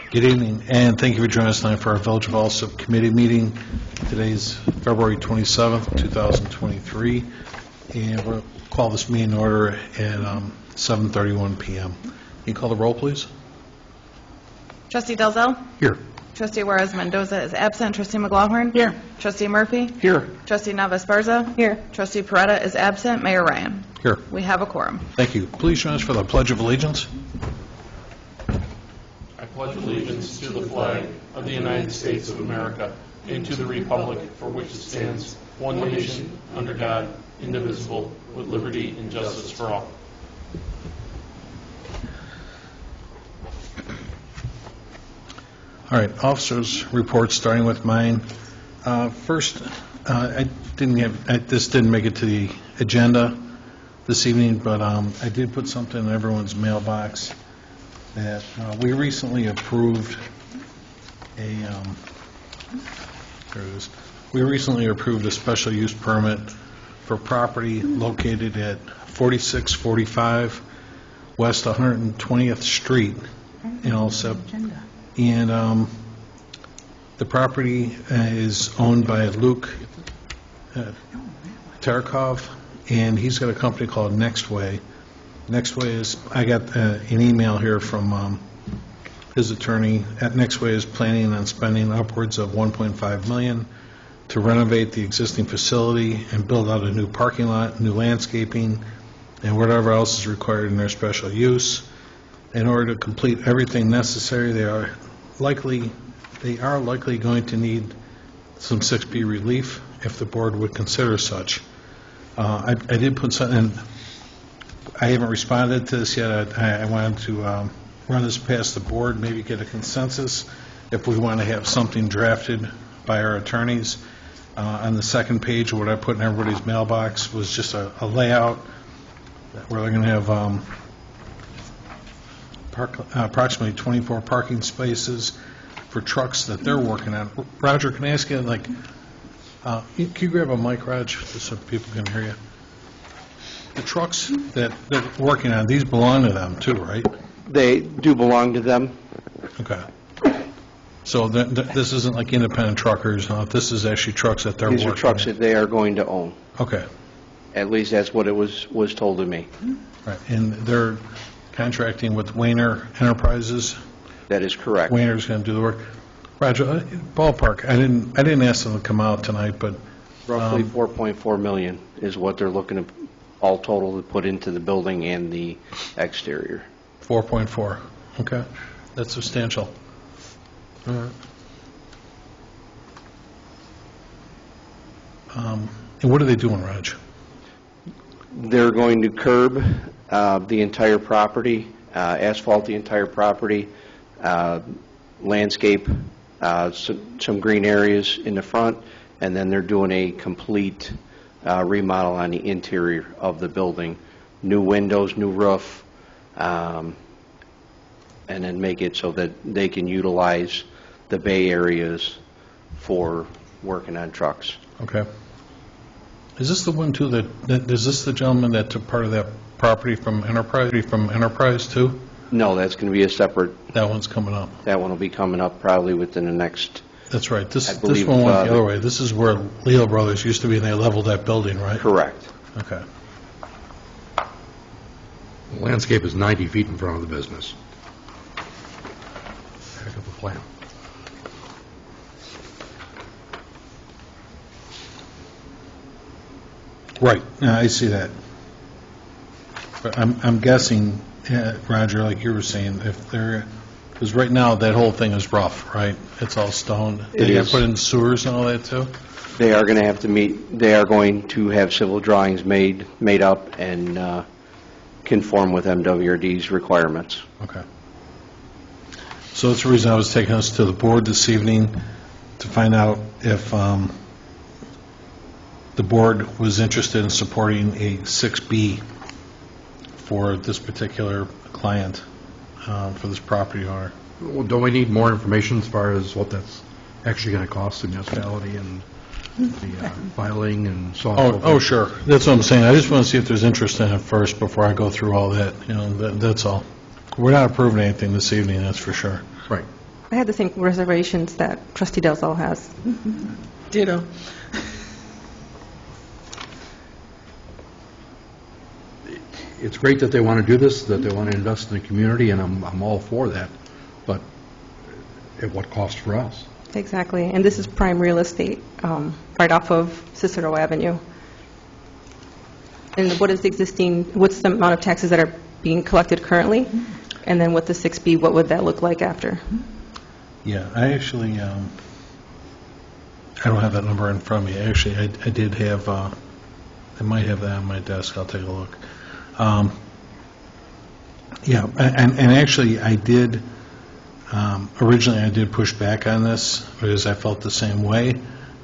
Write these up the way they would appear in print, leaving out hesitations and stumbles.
Good evening, and thank you for joining us tonight for our Village of Alsip Committee meeting. Today's February 27th, 2023, and we'll call this meeting in order at 7:31 p.m. Can you call the roll, please? Trustee Dalzell? Here. Trustee Juarez Mendoza is absent. Trustee McLaughlin? Here. Trustee Murphy? Here. Trustee Navas Barza? Here. Trustee Peretta is absent. Mayor Ryan? Here. We have a quorum. Thank you. Please join us for the Pledge of Allegiance. I pledge allegiance to the flag of the United States of America and to the republic for which it stands, one nation, under God, indivisible, with liberty and justice for all. All right, officers' reports, starting with mine. First, this didn't make it to the agenda this evening, but I did put something in everyone's mailbox that we recently approved there it is. We recently approved a special use permit for property located at 4645 West 120th Street in Alsip. And the property is owned by Luke Tarkov, and he's got a company called Nextway. Nextway is, I got an email here from his attorney. At Nextway is planning on spending upwards of $1.5 million to renovate the existing facility and build out a new parking lot, new landscaping, and whatever else is required in their special use. In order to complete everything necessary, they are likely going to need some 6B relief if the board would consider such. I did put something. I haven't responded to this yet. I wanted to run this past the board, maybe get a consensus if we want to have something drafted by our attorneys. On the second page, what I put in everybody's mailbox was just a layout where they're going to have approximately 24 parking spaces for trucks that they're working on. Roger, can I ask you, can you grab a mic, Raj, just so people can hear you? The trucks that they're working on, these belong to them too, right? They do belong to them. Okay. So this isn't like independent truckers, this is actually trucks that they're working on. These are trucks that they are going to own. Okay. At least that's what it was told to me. Right, and they're contracting with Wayner Enterprises. That is correct. Wayner's going to do the work. Roger, ballpark. I didn't ask them to come out tonight, but Roughly $4.4 million is what they're looking to, all total, to put into the building and the exterior. 4.4. Okay, that's substantial. All right. And what are they doing, Raj? They're going to curb the entire property, asphalt the entire property, landscape, some green areas in the front, and then they're doing a complete remodel on the interior of the building. New windows, new roof, and then make it so that they can utilize the bay areas for working on trucks. Okay. Is this the one too is this the gentleman that took part of that property from Enterprise too? No, that's going to be a separate. That one's coming up. That one will be coming up probably within the next. That's right. This one believe, went the other way. This is where Leo Brothers used to be, and they leveled that building, right? Correct. Okay. The landscape is 90 feet in front of the business. Heck of a plan. Right. I see that. But I'm guessing, Roger, like you were saying, if they're, because right now that whole thing is rough, right? It's all stone. They got to put in sewers and all that too? They are going to have to meet. They are going to have civil drawings made up and conform with MWRD's requirements. Okay. So that's the reason I was taking us to the board this evening to find out if the board was interested in supporting a 6B for this particular client, for this property owner. Well, don't we need more information as far as what that's actually going to cost the municipality and the filing and so on? Oh, sure. That's what I'm saying. I just want to see if there's interest in it first before I go through all that. That's all. We're not approving anything this evening, that's for sure. Right. I had the same reservations that Trustee Delzall has. Ditto. It's great that they want to do this, that they want to invest in the community, and I'm all for that, but at what cost for us? Exactly, and this is prime real estate, right off of Cicero Avenue. And what is the existing, what's the amount of taxes that are being collected currently? And then with the 6B, what would that look like after? Yeah, I actually, I don't have that number in front of me. Actually, I did have, I might have that on my desk. I'll take a look. Yeah, and actually, I did, originally I did push back on this because I felt the same way,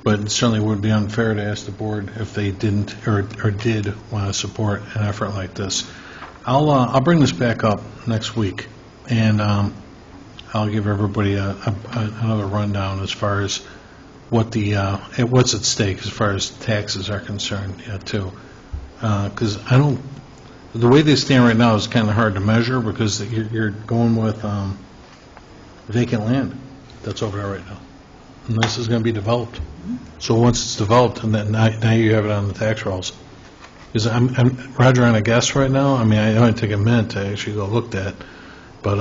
but it certainly would be unfair to ask the board if they didn't or did want to support an effort like this. I'll bring this back up next week, and I'll give everybody another rundown as far as what the what's at stake as far as taxes are concerned, too. Because I don't, the way they stand right now is kind of hard to measure because you're going with vacant land that's over there right now, and this is going to be developed. So once it's developed, and then now you have it on the tax rolls. Because I'm Roger on a guess right now. I mean, I only take a minute to actually go look at, but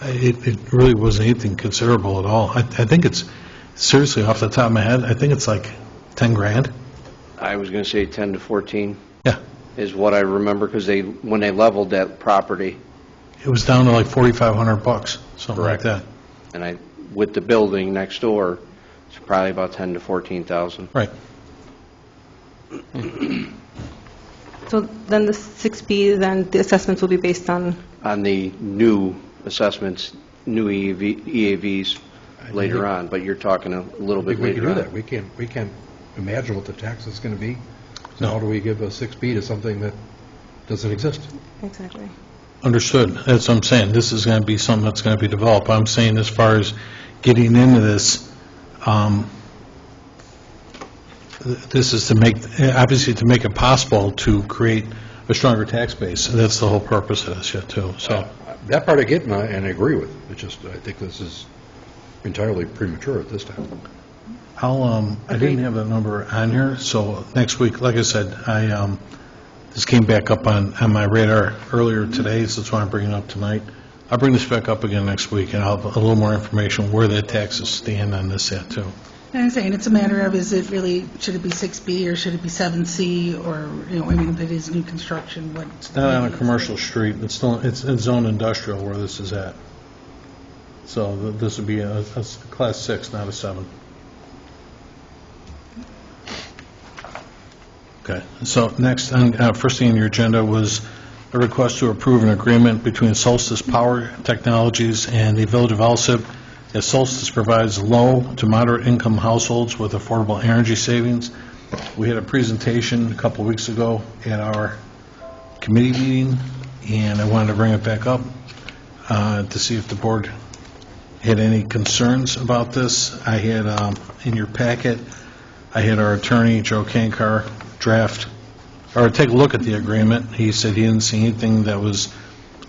it really wasn't anything considerable at all. I think it's, seriously, off the top of my head, I think it's like 10 grand. I was going to say 10 to 14 Yeah, is what I remember, because when they leveled that property, it was down to like $4,500, something Correct. like that. and with the building next door, it's probably about 10 to 14,000. Right. So then the 6B, then the assessments will be based on, On the new assessments, new EAVs later on, but you're talking a little I bit think we can later do on. that. We can't imagine what the tax is going to be. So No. how do we give a 6B to something that doesn't exist? exactly. Understood. That's what I'm saying. This is going to be something that's going to be developed. I'm saying as far as getting into this, this is to make, obviously to make it possible to create a stronger tax base. That's the whole purpose of this yet, too. So, That part I get and I agree with. It's just, I think this is entirely premature at this time. I didn't have that number on here, so next week, like I said, this came back up on my radar earlier today, so that's why I'm bringing it up tonight. I'll bring this back up again next week, and I'll have a little more information where the taxes stand on this yet, too. And I'm saying it's a matter of, is it really, should it be 6B or should it be 7C, or, I mean, if it is new construction, what? It's not on a commercial street, it's zone industrial where this is at. So this would be a class 6, not a 7. Okay, so next, first thing on your agenda was a request to approve an agreement between Solstice Power Technologies and the Village of Alsip, as Solstice provides low to moderate income households with affordable energy savings. We had a presentation a couple of weeks ago at our committee meeting, and I wanted to bring it back up to see if the board had any concerns about this. I had, in your packet, I had our attorney, Joe Kankar, draft, or take a look at the agreement. He said he didn't see anything that was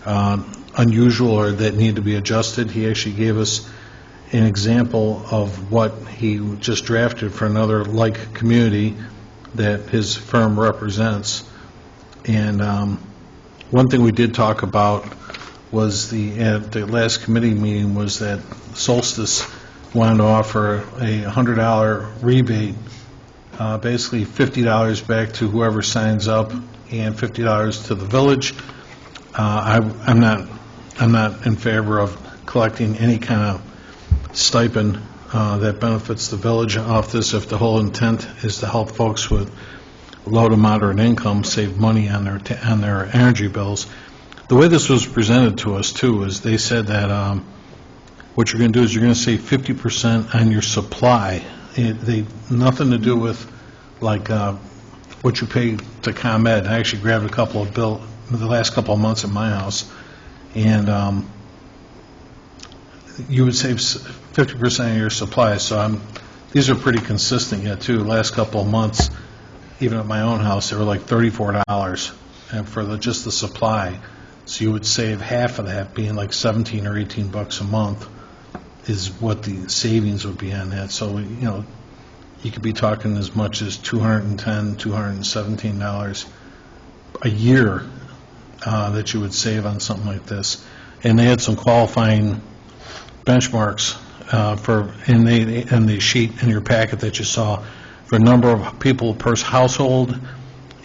unusual or that needed to be adjusted. He actually gave us an example of what he just drafted for another like community that his firm represents. And one thing we did talk about was at the last committee meeting was that Solstice wanted to offer a $100 rebate, basically $50 back to whoever signs up and $50 to the village. I'm not in favor of collecting any kind of stipend that benefits the village off this if the whole intent is to help folks with low to moderate income save money on their energy bills. The way this was presented to us too is they said that what you're going to do is you're going to save 50% on your supply. Nothing to do with like what you pay to ComEd. I actually grabbed a couple of bills the last couple of months at my house, and you would save 50% of your supply. So these are pretty consistent yet too. Last couple of months, even at my own house, they were like $34 and for just the supply. So you would save half of that, being like 17 or 18 bucks a month is what the savings would be on that. So, you could be talking as much as $210, $217 a year that you would save on something like this. And they had some qualifying benchmarks in the sheet in your packet that you saw for number of people per household,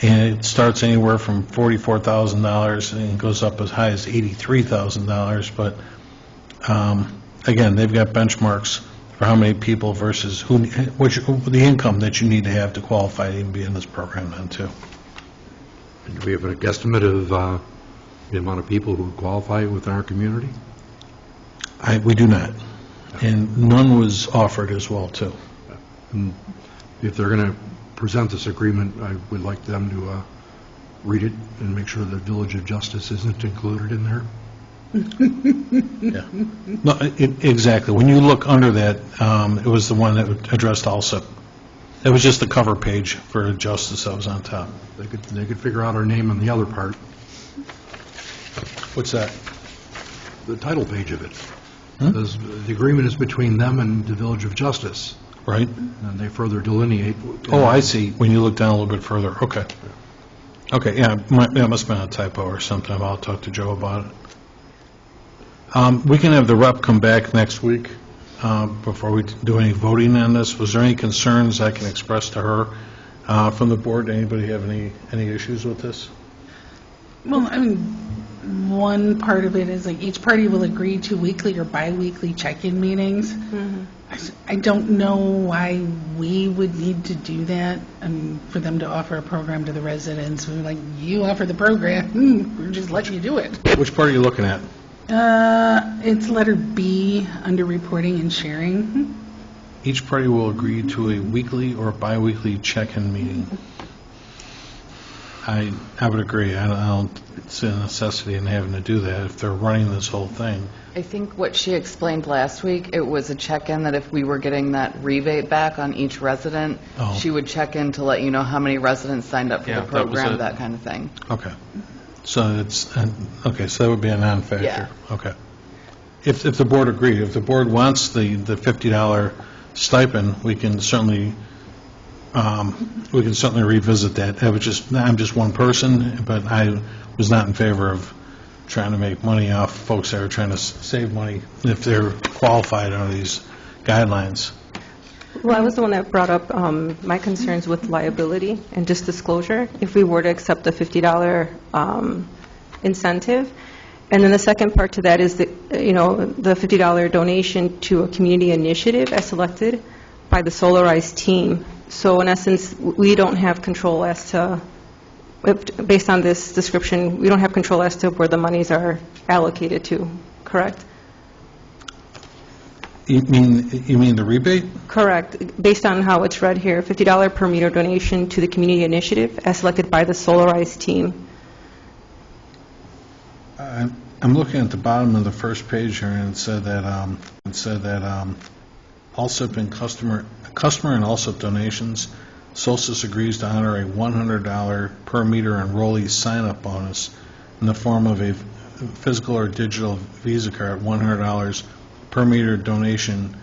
and it starts anywhere from $44,000 and goes up as high as $83,000. But again, they've got benchmarks for how many people versus the income that you need to have to qualify to even be in this program then too. And do we have a guesstimate of the amount of people who qualify within our community? We do not, and none was offered as well too. If they're going to present this agreement, I would like them to read it and make sure the Village of Justice isn't included in there. Yeah. No, exactly. When you look under that, it was the one that addressed Alsip. It was just the cover page for Justice that was on top. They could figure out our name on the other part, What's that? the title page of it. Says, the agreement is between them and the Village of Justice, Right? and they further delineate. Oh, I see. When you look down a little bit further. Okay. Okay, yeah, that must have been a typo or something. I'll talk to Joe about it. We can have the rep come back next week before we do any voting on this. Was there any concerns I can express to her from the board? Anybody have any issues with this? Well, I mean, one part of it is like each party will agree to weekly or bi-weekly check-in meetings. I don't know why we would need to do that. I mean, for them to offer a program to the residents, we're like, you offer the program, we're just letting you do it. Which part are you looking at? It's letter B under reporting and sharing. Each party will agree to a weekly or bi-weekly check-in meeting. I would agree. I don't see a necessity in having to do that if they're running this whole thing. I think what she explained last week, it was a check-in that if we were getting that rebate back on each resident, Oh. she would check in to let you know how many residents signed up for Yeah, the that was program, it. that kind of thing. Okay. So it's, okay, so that would be a non-factor. Yeah. Okay. If the board agreed, if the board wants the $50 stipend, we can certainly revisit that. I'm just one person, but I was not in favor of trying to make money off folks that are trying to save money if they're qualified under these guidelines. Well, I was the one that brought up my concerns with liability and just disclosure, if we were to accept the $50 incentive. And then the second part to that is the $50 donation to a community initiative as selected by the Solarized team. So in essence, we don't have control as to, based on this description, we don't have control as to where the monies are allocated to, correct? You mean the rebate? Correct. Based on how it's read here, $50 per meter donation to the community initiative as selected by the Solarized team. I'm looking at the bottom of the first page here, and it said that Alsip and customer and Alsip donations, Solstice agrees to honor a $100 per meter enrollee sign-up bonus in the form of a physical or digital Visa card, $100 per meter donation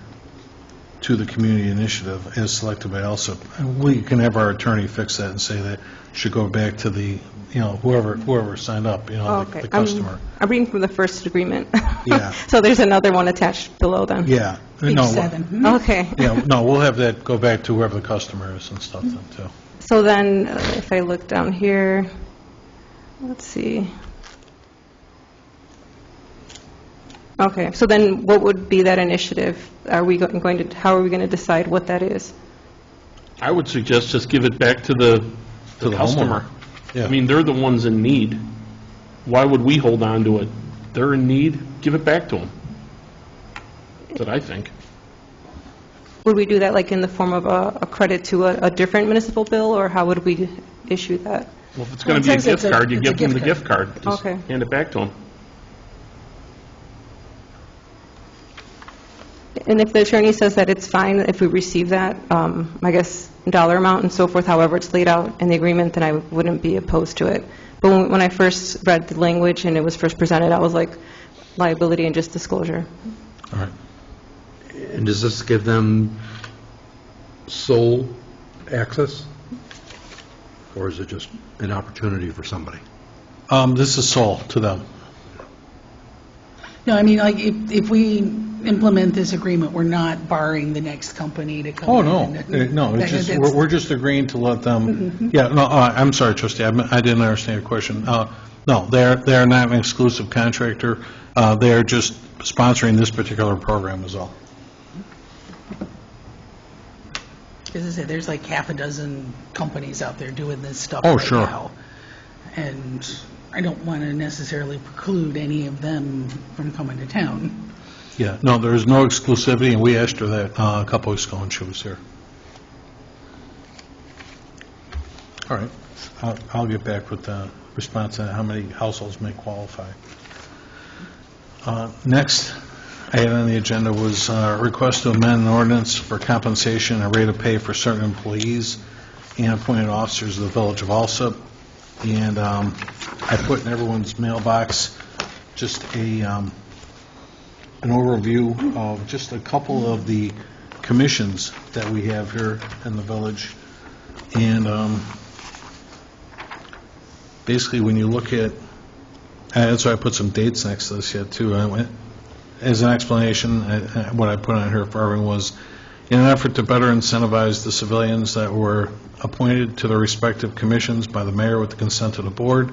to the community initiative as selected by Alsip. We can have our attorney fix that and say that should go back to the, whoever signed up, the customer. I'm reading from the first agreement. Yeah. So there's another one attached below then. Yeah. Page No, 7. Okay. Yeah, no, we'll have that go back to whoever the customer is and stuff then, too. So then, if I look down here, let's see. Okay, so then what would be that initiative? Are we going to, how are we going to decide what that is? I would suggest just give it back to the the customer. homeowner. Yeah. I mean, they're the ones in need. Why would we hold on to it? They're in need, give it back to them. That's what I think. Would we do that like in the form of a credit to a different municipal bill, or how would we issue that? Well, if it's going Well, to it be a says gift it's a- card, you it's a give them the gift gift card. Just Okay. hand it back to them. And if the attorney says that it's fine if we receive that, I guess, dollar amount and so forth, however it's laid out in the agreement, then I wouldn't be opposed to it. But when I first read the language and it was first presented, I was like, liability and just disclosure. All right. And does this give them sole access? Or is it just an opportunity for somebody? This is sole to them. No, I mean, like, if we implement this agreement, we're not barring the next company to come Oh, in. no, and- no, it's just, That's- we're just agreeing to let them, yeah, no, I'm sorry, trustee, I didn't understand your question. No, they're not an exclusive contractor, they're just sponsoring this particular program is all. As I said, there's like half a dozen companies out there doing this stuff Oh, right sure. now. And I don't want to necessarily preclude any of them from coming to town. Yeah, no, there is no exclusivity, and we asked her that a couple weeks ago when she was here. All right, I'll get back with the response on how many households may qualify. Next, I had on the agenda was a request to amend an ordinance for compensation and rate of pay for certain employees and appointed officers of the Village of Alsip. And I put in everyone's mailbox just an overview of just a couple of the commissions that we have here in the village. And basically, when you look at, that's why I put some dates next to this yet, too. As an explanation, what I put on here for everyone was, in an effort to better incentivize the civilians that were appointed to their respective commissions by the mayor with the consent of the board,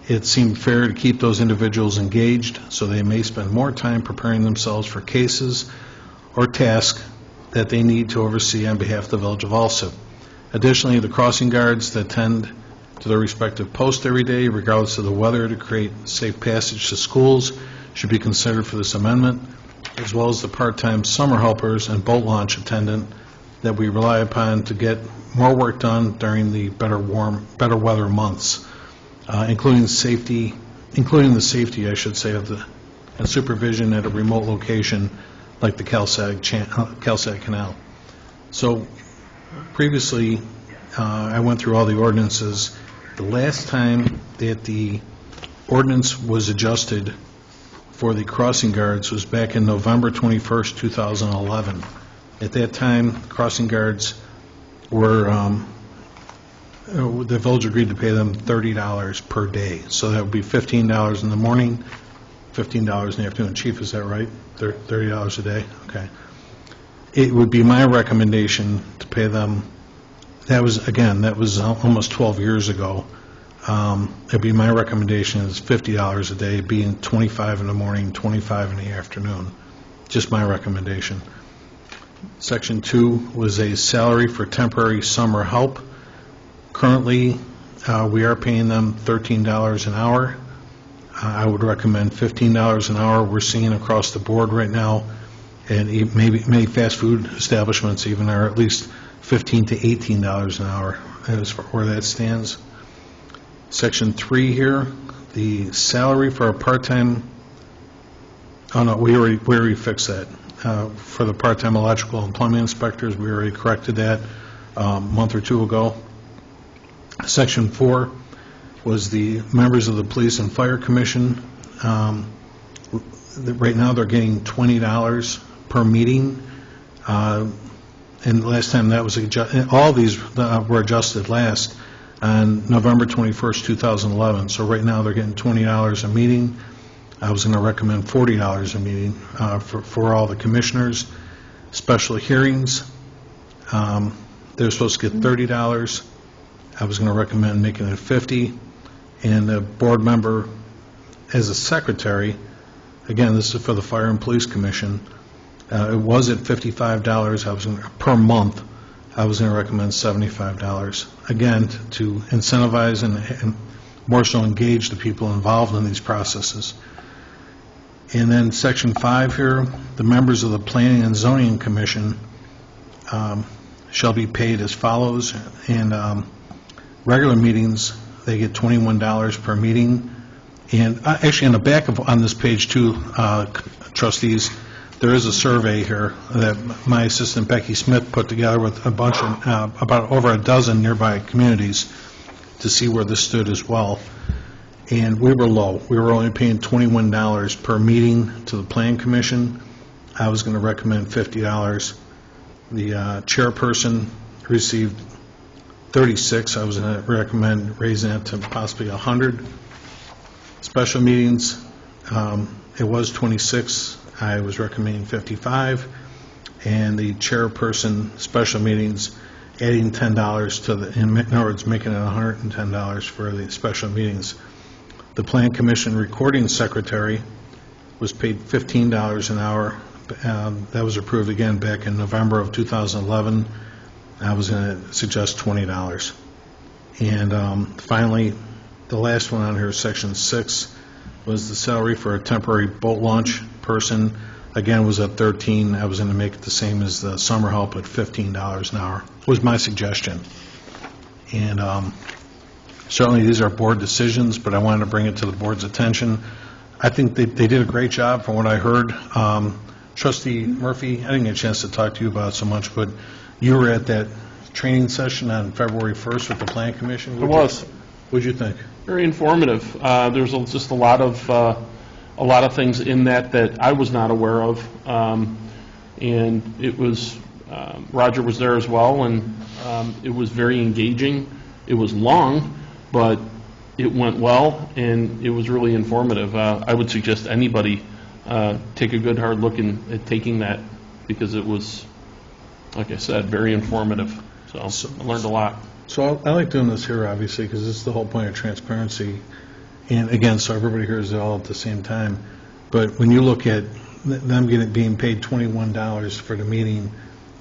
it seemed fair to keep those individuals engaged so they may spend more time preparing themselves for cases or tasks that they need to oversee on behalf of the Village of Alsip. Additionally, the crossing guards that tend to their respective posts every day, regardless of the weather, to create safe passage to schools, should be considered for this amendment, as well as the part-time summer helpers and boat launch attendant that we rely upon to get more work done during the better weather months, including the safety, I should say, of the and supervision at a remote location like the Calsag Canal. So previously, I went through all the ordinances. The last time that the ordinance was adjusted for the crossing guards was back in November 21st, 2011. At that time, crossing guards were, the village agreed to pay them $30 per day. So that would be $15 in the morning, $15 in the afternoon. Chief, is that right? $30 a day? Okay. It would be my recommendation to pay them, that was almost 12 years ago. It'd be my recommendation is $50 a day, being 25 in the morning, 25 in the afternoon. Just my recommendation. Section 2 was a salary for temporary summer help. Currently, we are paying them $13 an hour. I would recommend $15 an hour. We're seeing across the board right now, and maybe many fast food establishments even are at least $15 to $18 an hour as for where that stands. Section 3 here, the salary for a part-time, oh no, we already fixed that. For the part-time electrical employment inspectors, we already corrected that a month or two ago. Section 4 was the members of the Police and Fire Commission. Right now, they're getting $20 per meeting. And last time that was adjusted, all these were adjusted last on November 21st, 2011. So right now, they're getting $20 a meeting. I was going to recommend $40 a meeting for all the commissioners. Special hearings, they're supposed to get $30. I was going to recommend making it $50. And the board member, as a secretary, again, this is for the Fire and Police Commission, it was at $55 per month. I was going to recommend $75. Again, to incentivize and more so engage the people involved in these processes. And then Section 5 here, the members of the Planning and Zoning Commission shall be paid as follows. And regular meetings, they get $21 per meeting. And actually, on the back of on this page too, trustees, there is a survey here that my assistant Becky Smith put together with a bunch of about over a dozen nearby communities. to see where this stood as well. And we were low. We were only paying $21 per meeting to the Plan Commission. I was going to recommend $50. The chairperson received 36. I was going to recommend raising it to possibly 100. Special meetings, it was 26. I was recommending 55. And the chairperson, special meetings, adding $10 to the, in other words, making it $110 for the special meetings. The Plan Commission recording secretary was paid $15 an hour. That was approved again back in November of 2011. I was going to suggest $20. And finally, the last one on here, Section 6, was the salary for a temporary boat launch person. Again, was at 13. I was going to make it the same as the summer help at $15 an hour, was my suggestion. And certainly these are board decisions, but I wanted to bring it to the board's attention. I think they did a great job from what I heard. Trustee Murphy, I didn't get a chance to talk to you about it so much, but you were at that training session on February 1st with the Plan Commission. It was. What'd you think? Very informative. There's just a lot of things in that I was not aware of, and it was Roger was there as well, and it was very engaging. It was long, but it went well, and it was really informative. I would suggest anybody take a good hard look at taking that, because it was, like I said, very informative. So I learned a lot. So I like doing this here, obviously, because this is the whole point of transparency. And again, so everybody hears it all at the same time. But when you look at them being paid $21 for the meeting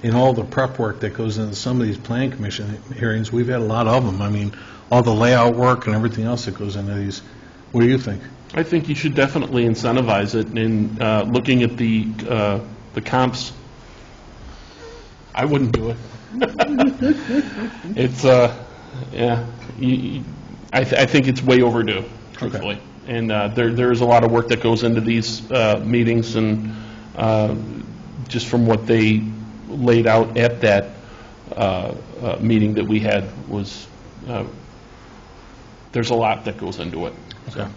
and all the prep work that goes into some of these Plan Commission hearings, we've had a lot of them. I mean, all the layout work and everything else that goes into these. What do you think? I think you should definitely incentivize it. And looking at the comps, I wouldn't do it. It's yeah. I think it's way overdue, truthfully. Okay. And there is a lot of work that goes into these meetings, and just from what they laid out at that meeting that we had was there's a lot that goes into it. Okay. So.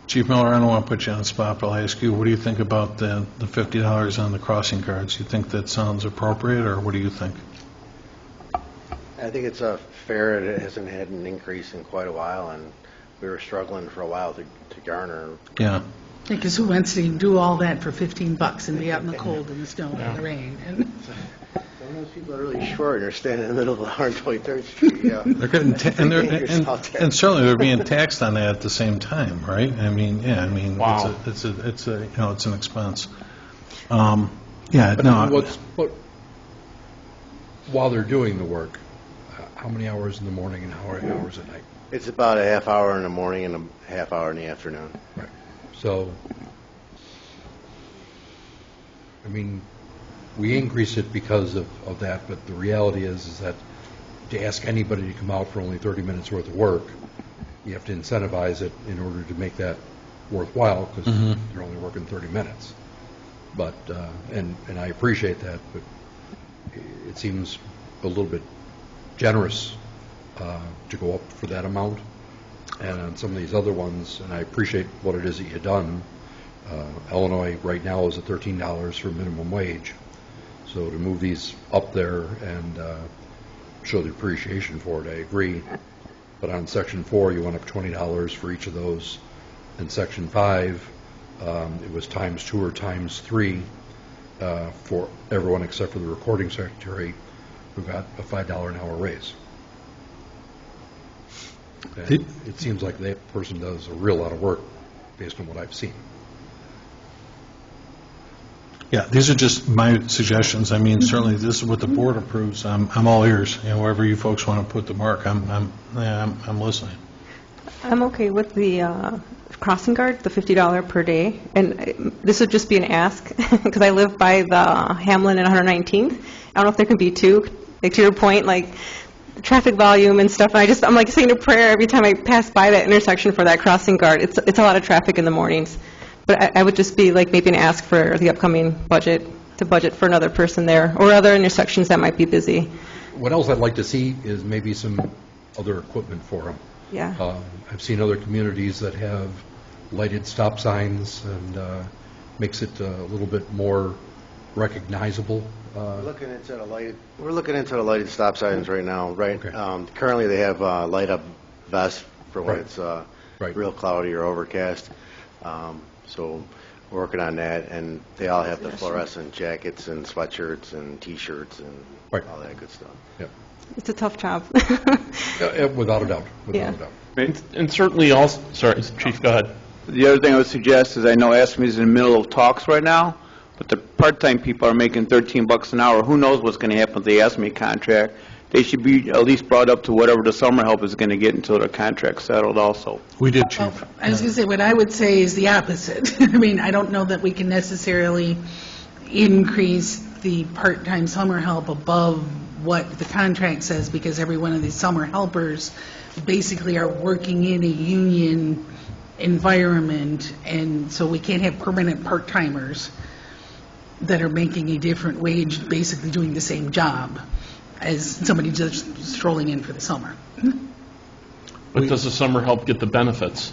Chief Miller, I don't want to put you on the spot, but I'll ask you, what do you think about the $50 on the crossing guards? Do you think that sounds appropriate, or what do you think? I think it's fair. It hasn't had an increase in quite a while, and we were struggling for a while to garner. Yeah. Because who wants to do all that for $15 and be out in the cold and the snow and the rain? And some of those people are really short, and they're standing in the middle of 123rd Street. Yeah. They're getting and certainly they're being taxed on that at the same time, right? I mean, yeah. I mean, wow. it's an expense. Yeah. No. While they're doing the work, how many hours in the morning and how many hours at night? It's about a half hour in the morning and a half hour in the afternoon. Right. So, I mean, we increase it because of that, but the reality is that to ask anybody to come out for only 30 minutes worth of work, you have to incentivize it in order to make that worthwhile, because they're only working 30 minutes. But, and I appreciate that, but it seems a little bit generous to go up for that amount. And on some of these other ones, and I appreciate what it is that you've done, Illinois right now is at $13 for minimum wage. So to move these up there and show the appreciation for it, I agree. But on Section 4, you went up $20 for each of those. In Section 5, it was times 2 or times 3 for everyone except for the recording secretary, who got a $5 an hour raise. And it seems like that person does a real lot of work based on what I've seen. Yeah, these are just my suggestions. I mean, certainly this is what the board approves. I'm all ears. You know, wherever you folks want to put the mark, I'm listening. I'm okay with the crossing guard, the $50 per day, and this would just be an ask because I live by the Hamlin and 119th. I don't know if there can be two. Like to your point, like traffic volume and stuff. And I'm like saying a prayer every time I pass by that intersection for that crossing guard. It's a lot of traffic in the mornings. But I would just be like maybe an ask for the upcoming budget to budget for another person there or other intersections that might be busy. What else I'd like to see is maybe some other equipment for them. Yeah. I've seen other communities that have lighted stop signs, and makes it a little bit more recognizable. We're looking into the lighted stop signs right now, right? Okay. Currently, they have light-up vests for when Right. it's Right. real cloudy or overcast. So we're working on that, and they all have the fluorescent jackets and sweatshirts and T-shirts and Right. all that good stuff. Yeah. It's a tough job. Without a doubt, Yeah. without a doubt. And certainly also, sorry, Chief, go ahead. The other thing I would suggest is, I know ASME is in the middle of talks right now, but the part-time people are making $13 an hour. Who knows what's going to happen with the ASME contract? They should be at least brought up to whatever the summer help is going to get until their contract's settled also. We did, Well, Chief. I was going to say, what I would say is the opposite. I mean, I don't know that we can necessarily increase the part-time summer help above what the contract says, because every one of these summer helpers basically are working in a union environment, and so we can't have permanent part-timers that are making a different wage, basically doing the same job as somebody just strolling in for the summer. But does the summer help get the benefits?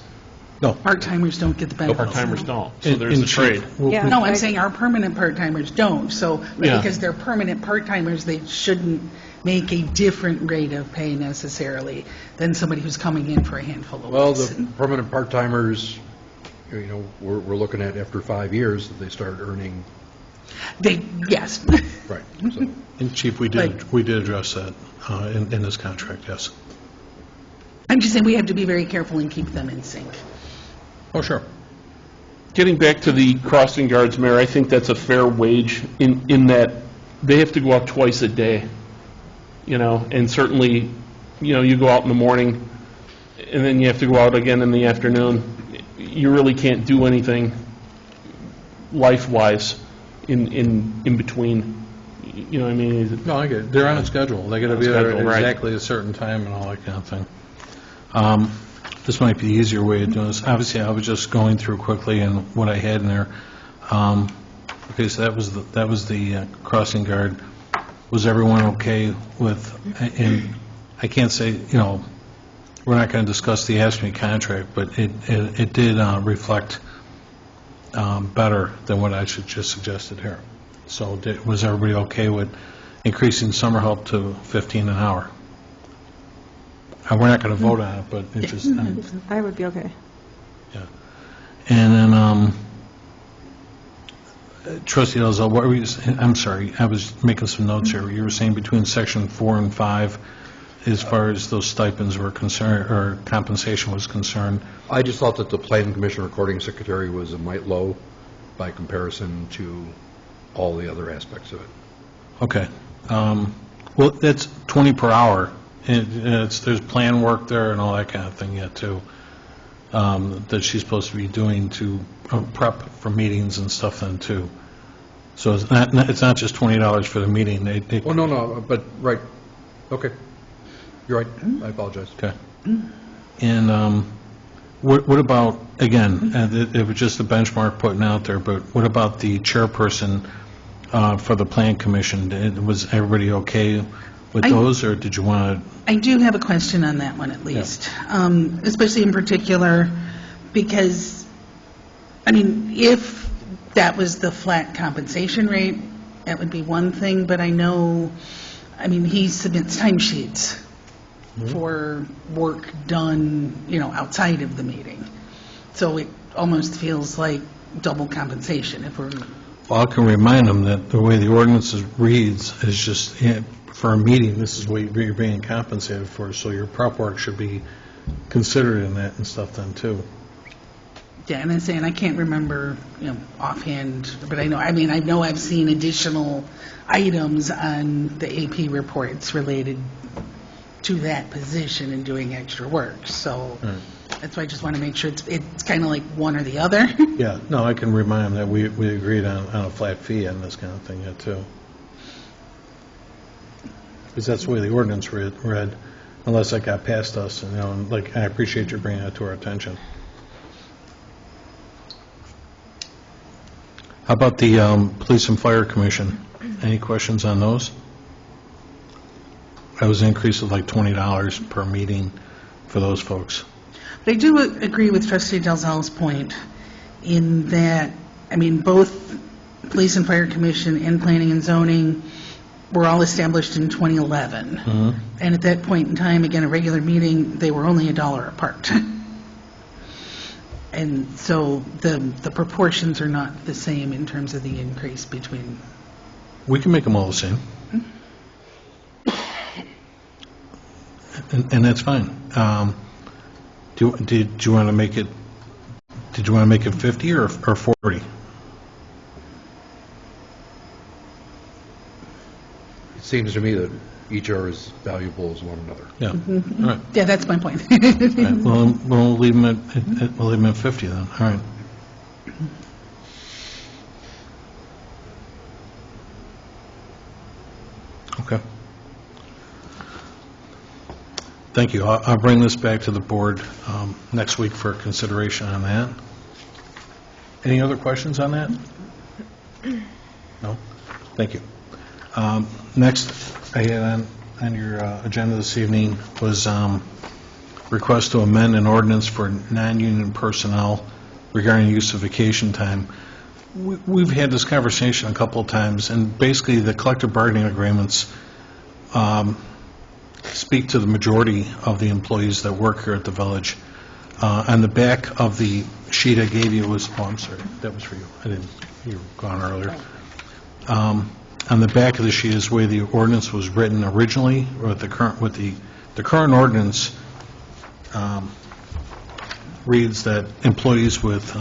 No. Part-timers don't get the benefits. Part-timers don't, so And- there's a and Chief, trade. Yeah. No, I'm saying our permanent part-timers don't, so, but Yeah. because they're permanent part-timers, they shouldn't make a different rate of pay necessarily than somebody who's coming in for a handful of Well, weeks. the permanent part-timers, we're looking at after 5 years that they start earning, Yes. right, so. And Chief, we did address that in this contract, yes. I'm just saying we have to be very careful and keep them in sync. Oh, sure. Getting back to the crossing guards, Mayor, I think that's a fair wage in that they have to go out twice a day, and certainly, you go out in the morning, and then you have to go out again in the afternoon. You really can't do anything life-wise in between, you know what I mean? No, I get it. They're on a schedule. They got to be there Schedule, at right. exactly a certain time and all that kind of thing. This might be the easier way of doing this. Obviously, I was just going through quickly and what I had in there. Okay, so that was the crossing guard. Was everyone okay with, and I can't say, we're not going to discuss the ASME contract, but it did reflect better than what I just suggested here. So was everybody okay with increasing summer help to 15 an hour? We're not going to vote on it, but it just, I would be okay. yeah. And then, Trustee Elzel, what were you saying? I'm sorry, I was making some notes here. You were saying between section 4 and 5, as far as those stipends were concerned, or compensation was concerned. I just thought that the planning commission recording secretary was a mite low by comparison to all the other aspects of it. Okay. Well, that's 20 per hour. There's plan work there and all that kind of thing yet, too, that she's supposed to be doing to prep for meetings and stuff then, too. So it's not just $20 for the meeting. Well, no, but, right, okay. You're right, I apologize. Okay. And what about, again, it was just a benchmark putting out there, but what about the chairperson for the Plan Commission? Was everybody okay with those, or did you want to? I do have a question on that one, at least, especially in particular, because, if that was the flat compensation rate, that would be one thing, but I know, he submits timesheets for work done, outside of the meeting. So it almost feels like double compensation if we're, Well, I can remind them that the way the ordinance reads is just, for a meeting, this is what you're being compensated for, so your prep work should be considered in that and stuff then, too. yeah, and I'm saying, I can't remember, offhand, but I know I've seen additional items on the AP reports related to that position and doing extra work, so that's why I just want to make sure it's kind of like one or the other. Yeah, no, I can remind them that we agreed on a flat fee on this kind of thing yet, too. Because that's the way the ordinance read, unless it got past us, and, I appreciate you bringing that to our attention. How about the Police and Fire Commission? Any questions on those? was an increase of like $20 per meeting for those folks. But I do agree with Trustee Dalzell's point in that, I mean, both Police and Fire Commission and Planning and Zoning were all established in 2011. And at that point in time, again, a regular meeting, they were only $1 apart. And so the proportions are not the same in terms of the increase between. We can make them all the same. And that's fine. Did you want to make it, 50 or 40? It seems to me that each are as valuable as one another. Yeah, all right. Yeah, that's my point. All right. Well, we'll leave them at 50 then, all right. Okay. Thank you. I'll bring this back to the board next week for consideration on that. Any other questions on that? No? Thank you. Next, I had on your agenda this evening was request to amend an ordinance for non-union personnel regarding use of vacation time. We've had this conversation a couple of times, and basically the collective bargaining agreements speak to the majority of the employees that work here at the village. On the back of the sheet I gave you was, oh, I'm sorry, that was for you. I didn't, you were gone earlier. On the back of the sheet is where the ordinance was written originally, or the current ordinance reads that employees with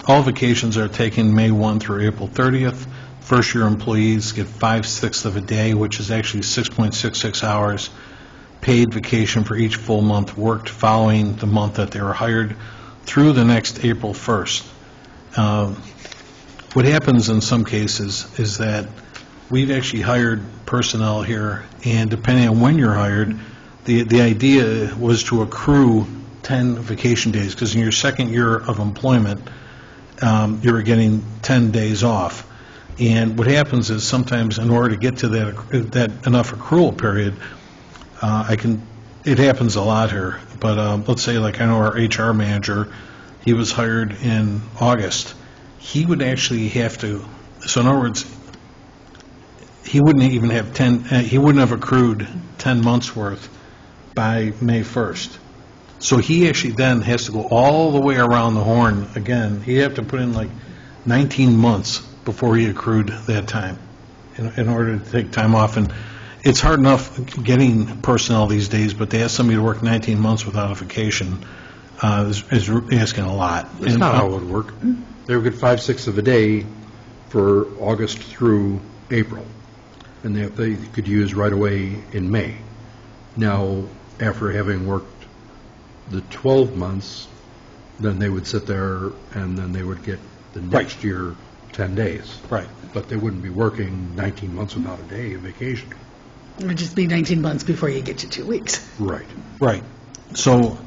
all vacations are taken May 1 through April 30th. First-year employees get 5/6 of a day, which is actually 6.66 hours paid vacation for each full month worked following the month that they were hired through the next April 1st. What happens in some cases is that we've actually hired personnel here, and depending on when you're hired, the idea was to accrue 10 vacation days, because in your second year of employment, you were getting 10 days off. And what happens is sometimes in order to get to that enough accrual period, it happens a lot here, but let's say like I know our HR manager, he was hired in August. He would actually have to, so in other words, he wouldn't even have he wouldn't have accrued 10 months worth by May 1st. So he actually then has to go all the way around the horn again. He'd have to put in like 19 months before he accrued that time in order to take time off. And it's hard enough getting personnel these days, but to ask somebody to work 19 months without a vacation is asking a lot. That's not how it would work. They would get 5/6 of a day for August through April, and they could use right away in May. Now, after having worked the 12 months, then they would sit there, and then they would get the next year 10 days. Right. But they wouldn't be working 19 months without a day of vacation. It would just be 19 months before you get to 2 weeks. Right. Right. So,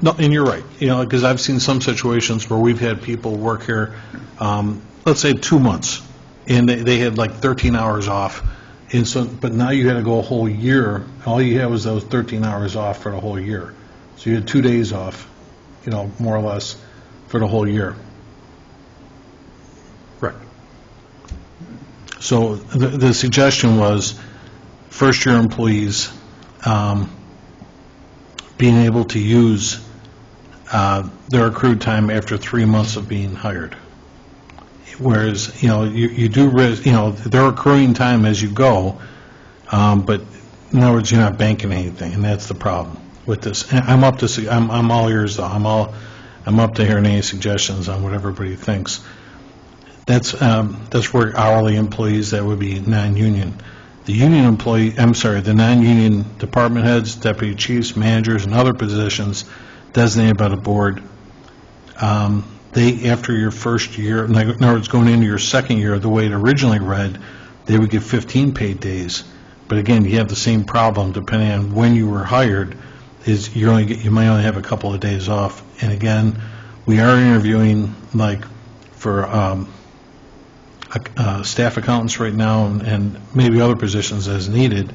no, and you're right, because I've seen some situations where we've had people work here, let's say 2 months, and they had like 13 hours off, and so, but now you had to go a whole year, all you had was those 13 hours off for the whole year. So you had 2 days off, more or less, for the whole year. Right. So the suggestion was first-year employees being able to use their accrued time after 3 months of being hired. Whereas, you do, they're accruing time as you go, but in other words, you're not banking anything, and that's the problem with this. And I'm all ears, though. I'm up to hearing any suggestions on what everybody thinks. That's for hourly employees that would be non-union. The union the non-union department heads, deputy chiefs, managers, and other positions designated by the board, they, after your first year, in other words, going into your second year, the way it originally read, they would get 15 paid days. But again, you have the same problem depending on when you were hired, is you might only have a couple of days off. And again, we are interviewing, like, for staff accountants right now and maybe other positions as needed.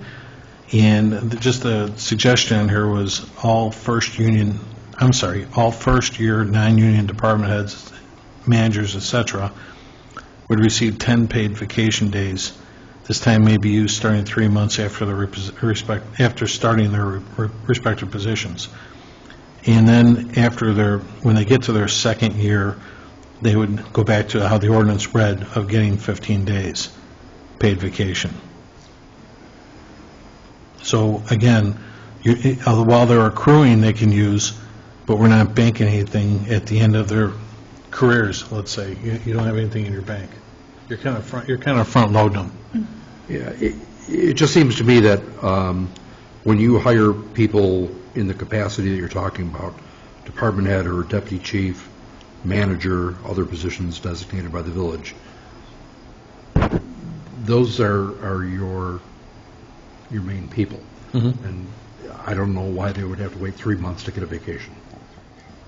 And just a suggestion here was all first-year non-union department heads, managers, et cetera, would receive 10 paid vacation days. This time may be used starting 3 months after after starting their respective positions. And then when they get to their second year, they would go back to how the ordinance read of getting 15 days paid vacation. So again, while they're accruing, they can use, but we're not banking anything at the end of their careers, let's say. You don't have anything in your bank. You're kind of front loading them. Yeah, it just seems to me that when you hire people in the capacity that you're talking about, department head or deputy chief, manager, other positions designated by the village, those are your main people. And I don't know why they would have to wait 3 months to get a vacation.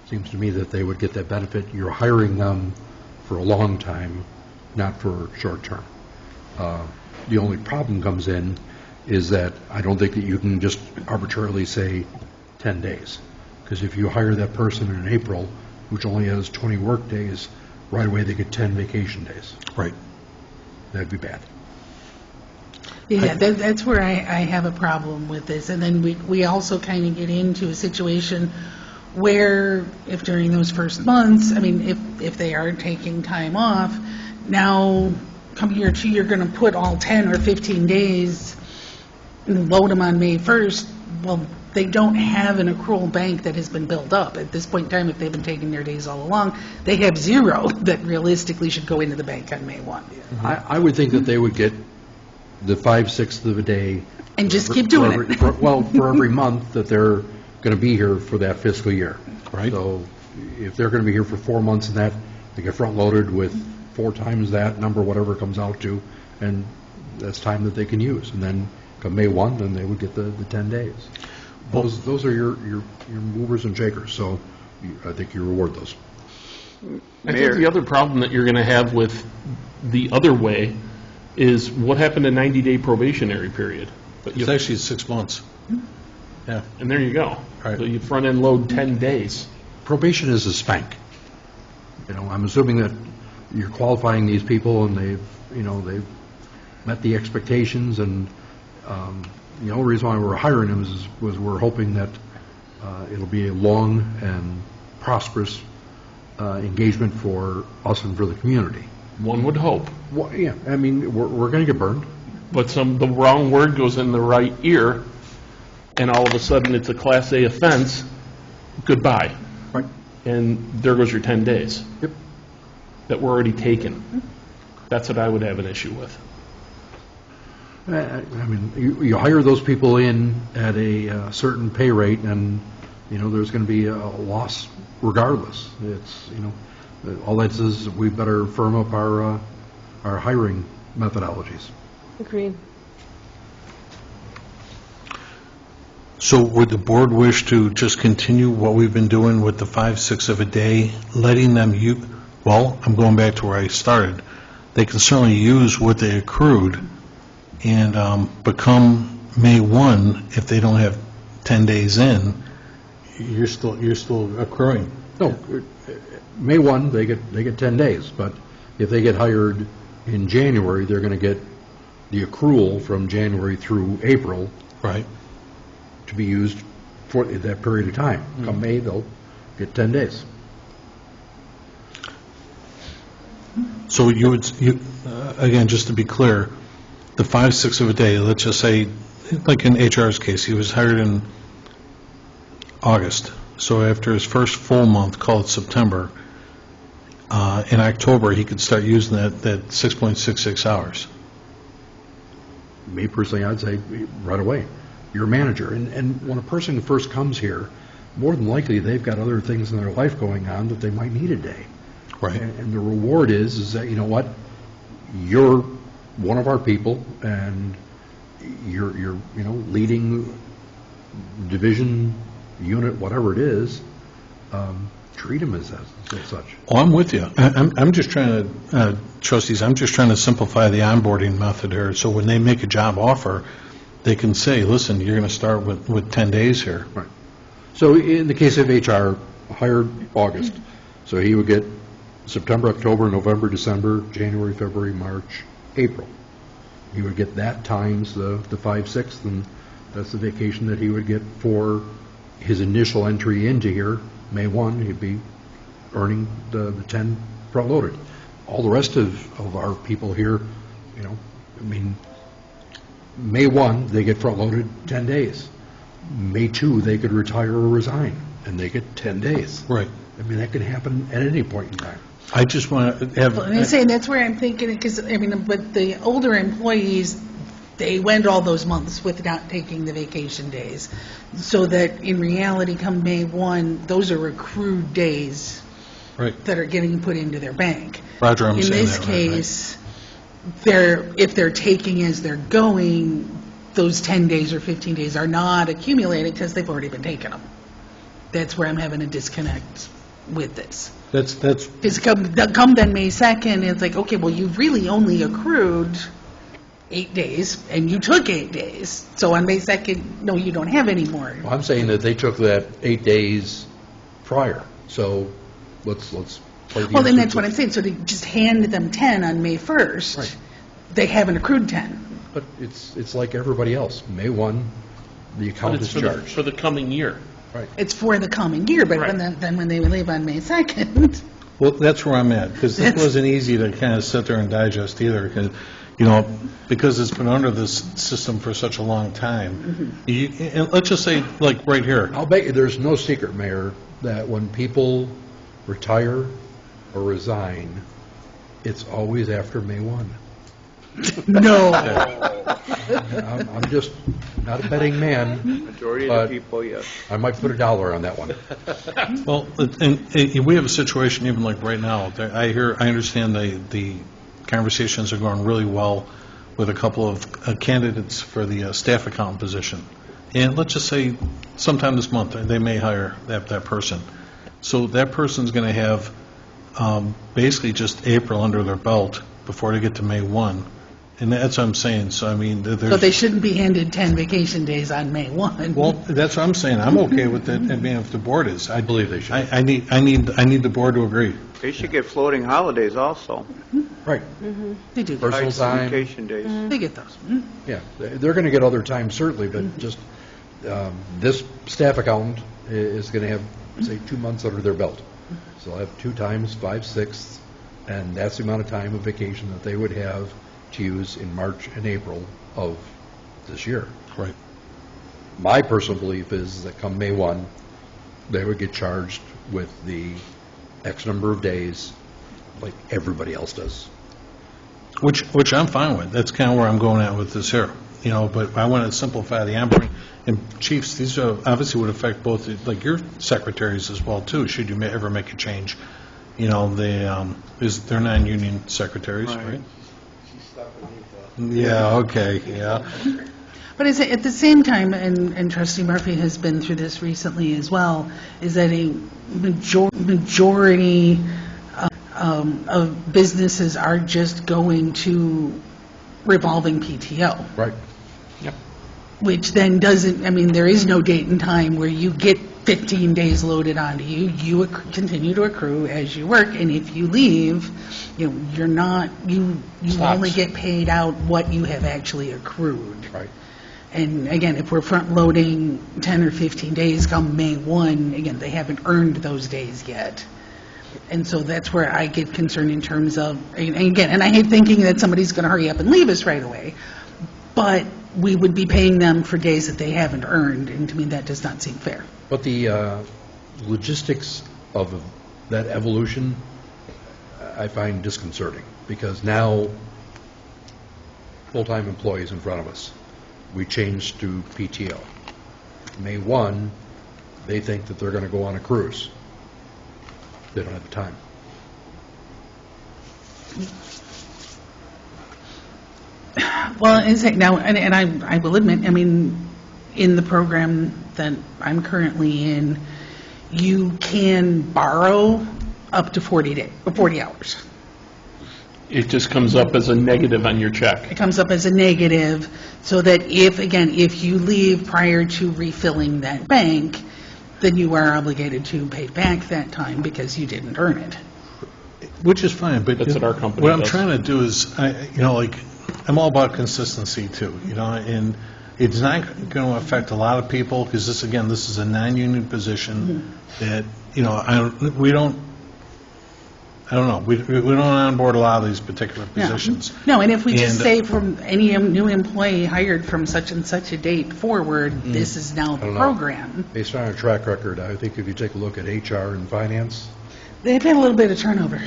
Seems to me that they would get that benefit. You're hiring them for a long time, not for short term. The only problem comes in is that I don't think that you can just arbitrarily say 10 days. Because if you hire that person in April, which only has 20 work days, right away they get 10 vacation days. Right. That'd be bad. Yeah, that's where I have a problem with this. And then we also kind of get into a situation where if during those first months, I mean, if they are taking time off, now come year 2, you're going to put all 10 or 15 days and load them on May 1st. Well, they don't have an accrual bank that has been built up. At this point in time, if they've been taking their days all along, they have zero that realistically should go into the bank on May 1. I would think that they would get the 5/6 of a day. And just keep doing it. For every month that they're going to be here for that fiscal year. Right. So if they're going to be here for 4 months and that, they get front-loaded with 4 times that number, whatever it comes out to, and that's time that they can use. And then come May 1, then they would get the 10 days. Those are your movers and shakers, so I think you reward those. I think the other problem that you're going to have with the other way is what happened to 90-day probationary period. But It's actually 6 months. Yeah. and there you go. Right. So you front-end load 10 days. Probation is a spank. I'm assuming that you're qualifying these people and they've met the expectations, and the only reason why we're hiring them was we're hoping that it'll be a long and prosperous engagement for us and for the community. One would hope. Well, yeah, I mean, we're going to get burned. But the wrong word goes in the right ear, and all of a sudden it's a Class A offense, goodbye. Right. And there goes your 10 days. Yep. That were already taken. That's what I would have an issue with. I mean, you hire those people in at a certain pay rate, and there's going to be a loss regardless. It's all that says is we better firm up our hiring methodologies. Agreed. So would the board wish to just continue what we've been doing with the 5/6 of a day, letting them well, I'm going back to where I started. They can certainly use what they accrued and become May 1, if they don't have 10 days in, you're still accruing. No, May 1, they get 10 days, but if they get hired in January, they're going to get the accrual from January through April Right. to be used for that period of time. Come May, they'll get 10 days. So again, just to be clear, the 5/6 of a day, let's just say, like in HR's case, he was hired in August. So after his first full month, call it September, in October, he could start using that 6.66 hours. Me personally, I'd say right away. You're a manager, and when a person first comes here, more than likely they've got other things in their life going on that they might need a day. Right. And the reward is that, you're one of our people, and you're leading division, unit, whatever it is, treat them as such. Oh, I'm with you. I'm just trying to, trustees, I'm just trying to simplify the onboarding method here, so when they make a job offer, they can say, listen, you're going to start with 10 days here. Right. So in the case of HR, hired August, so he would get September, October, November, December, January, February, March, April. He would get that times the 5/6, and that's the vacation that he would get for his initial entry into here. May 1, he'd be earning the 10 front-loaded. All the rest of our people here, you know, I mean, May 1, they get front-loaded 10 days. May 2, they could retire or resign, and they get 10 days. Right. I mean, that can happen at any point in time. I just want to have... And I say, that's where I'm thinking, because, I mean, but the older employees, they went all those months without taking the vacation days, so that in reality, come May 1, those are accrued days Right. that are getting put into their bank. Roger, I'm saying In this that right, right. case, if they're taking as they're going, those 10 days or 15 days are not accumulated because they've already been taking them. That's where I'm having a disconnect with this. That's Because come then May 2nd, it's like, okay, well, you've really only accrued 8 days, and you took 8 days. So on May 2nd, no, you don't have any more. Well, I'm saying that they took that 8 days prior, so let's play the... Well, then that's what I'm saying. So to just hand them 10 on May 1st, Right. they haven't accrued 10. But it's like everybody else. May 1, the But account it's is charged. for the coming year. Right. It's for the coming year, but Right. then when they leave on May 2nd, Well, that's where I'm at, because it wasn't easy to kind of sit there and digest either, because, you know, because it's been under this system for such a long time. And let's just say, like, right here, I'll bet you there's no secret, Mayor, that when people retire or resign, it's always after May 1. no. I'm just not a betting man, Majority But- of the people, yes. I might put $1 on that one. well, and we have a situation even like right now, I understand the conversations are going really well with a couple of candidates for the staff accountant position. And let's just say sometime this month, they may hire that person. So that person's going to have basically just April under their belt before they get to May 1. And that's what I'm saying. So, I mean, there's... So they shouldn't be handed 10 vacation days on May 1. Well, that's what I'm saying. I'm okay with it, I mean, if the board is. I believe they should. I need the board to agree. They should get floating holidays also. Right. They do. Personal Nice time. Vacation days. They get those. Yeah, they're going to get other time certainly, but just this staff accountant is going to have, say, 2 months under their belt. So they'll have 2 times 5/6, and that's the amount of time of vacation that they would have to use in March and April of this year. Right. My personal belief is that come May 1, they would get charged with the X number of days like everybody else does. Which I'm fine with. That's kind of where I'm going at with this here. You know, but I want to simplify the onboarding. And chiefs, these obviously would affect both, like your secretaries as well, too, should you ever make a change. You know, they're non-union secretaries, right? Yeah, okay, yeah. But at the same time, and Trustee Murphy has been through this recently as well, is that a majority of businesses are just going to revolving PTO. Right. Which then doesn't, I mean, there is no date and time where you get 15 days loaded onto you. You continue to accrue as you work, and if you leave, you know, you're not, you Stops. only get paid out what you have actually accrued. Right. And again, if we're front-loading 10 or 15 days come May 1, again, they haven't earned those days yet. And so that's where I get concerned in terms of, and again, and I hate thinking that somebody's going to hurry up and leave us right away, but we would be paying them for days that they haven't earned, and to me, that does not seem fair. But the logistics of that evolution, I find disconcerting, because now full-time employees in front of us, we changed to PTO. May 1, they think that they're going to go on a cruise. They don't have the time. Well, now, and I will admit, I mean, in the program that I'm currently in, you can borrow up to 40 hours. It just comes up as a negative on your check. It comes up as a negative, so that if you leave prior to refilling that bank, then you are obligated to pay back that time because you didn't earn it. Which is fine, but That's what our company what I'm does. trying to do is, I'm all about consistency too, and it's not going to affect a lot of people, because this is a non-union position that, we don't onboard a lot of these particular No. positions. No, and if we just And- say from any new employee hired from such and such a date forward, this is now I the don't know. program. Based on our track record, I think if you take a look at HR and finance, They've had a little bit of turnover.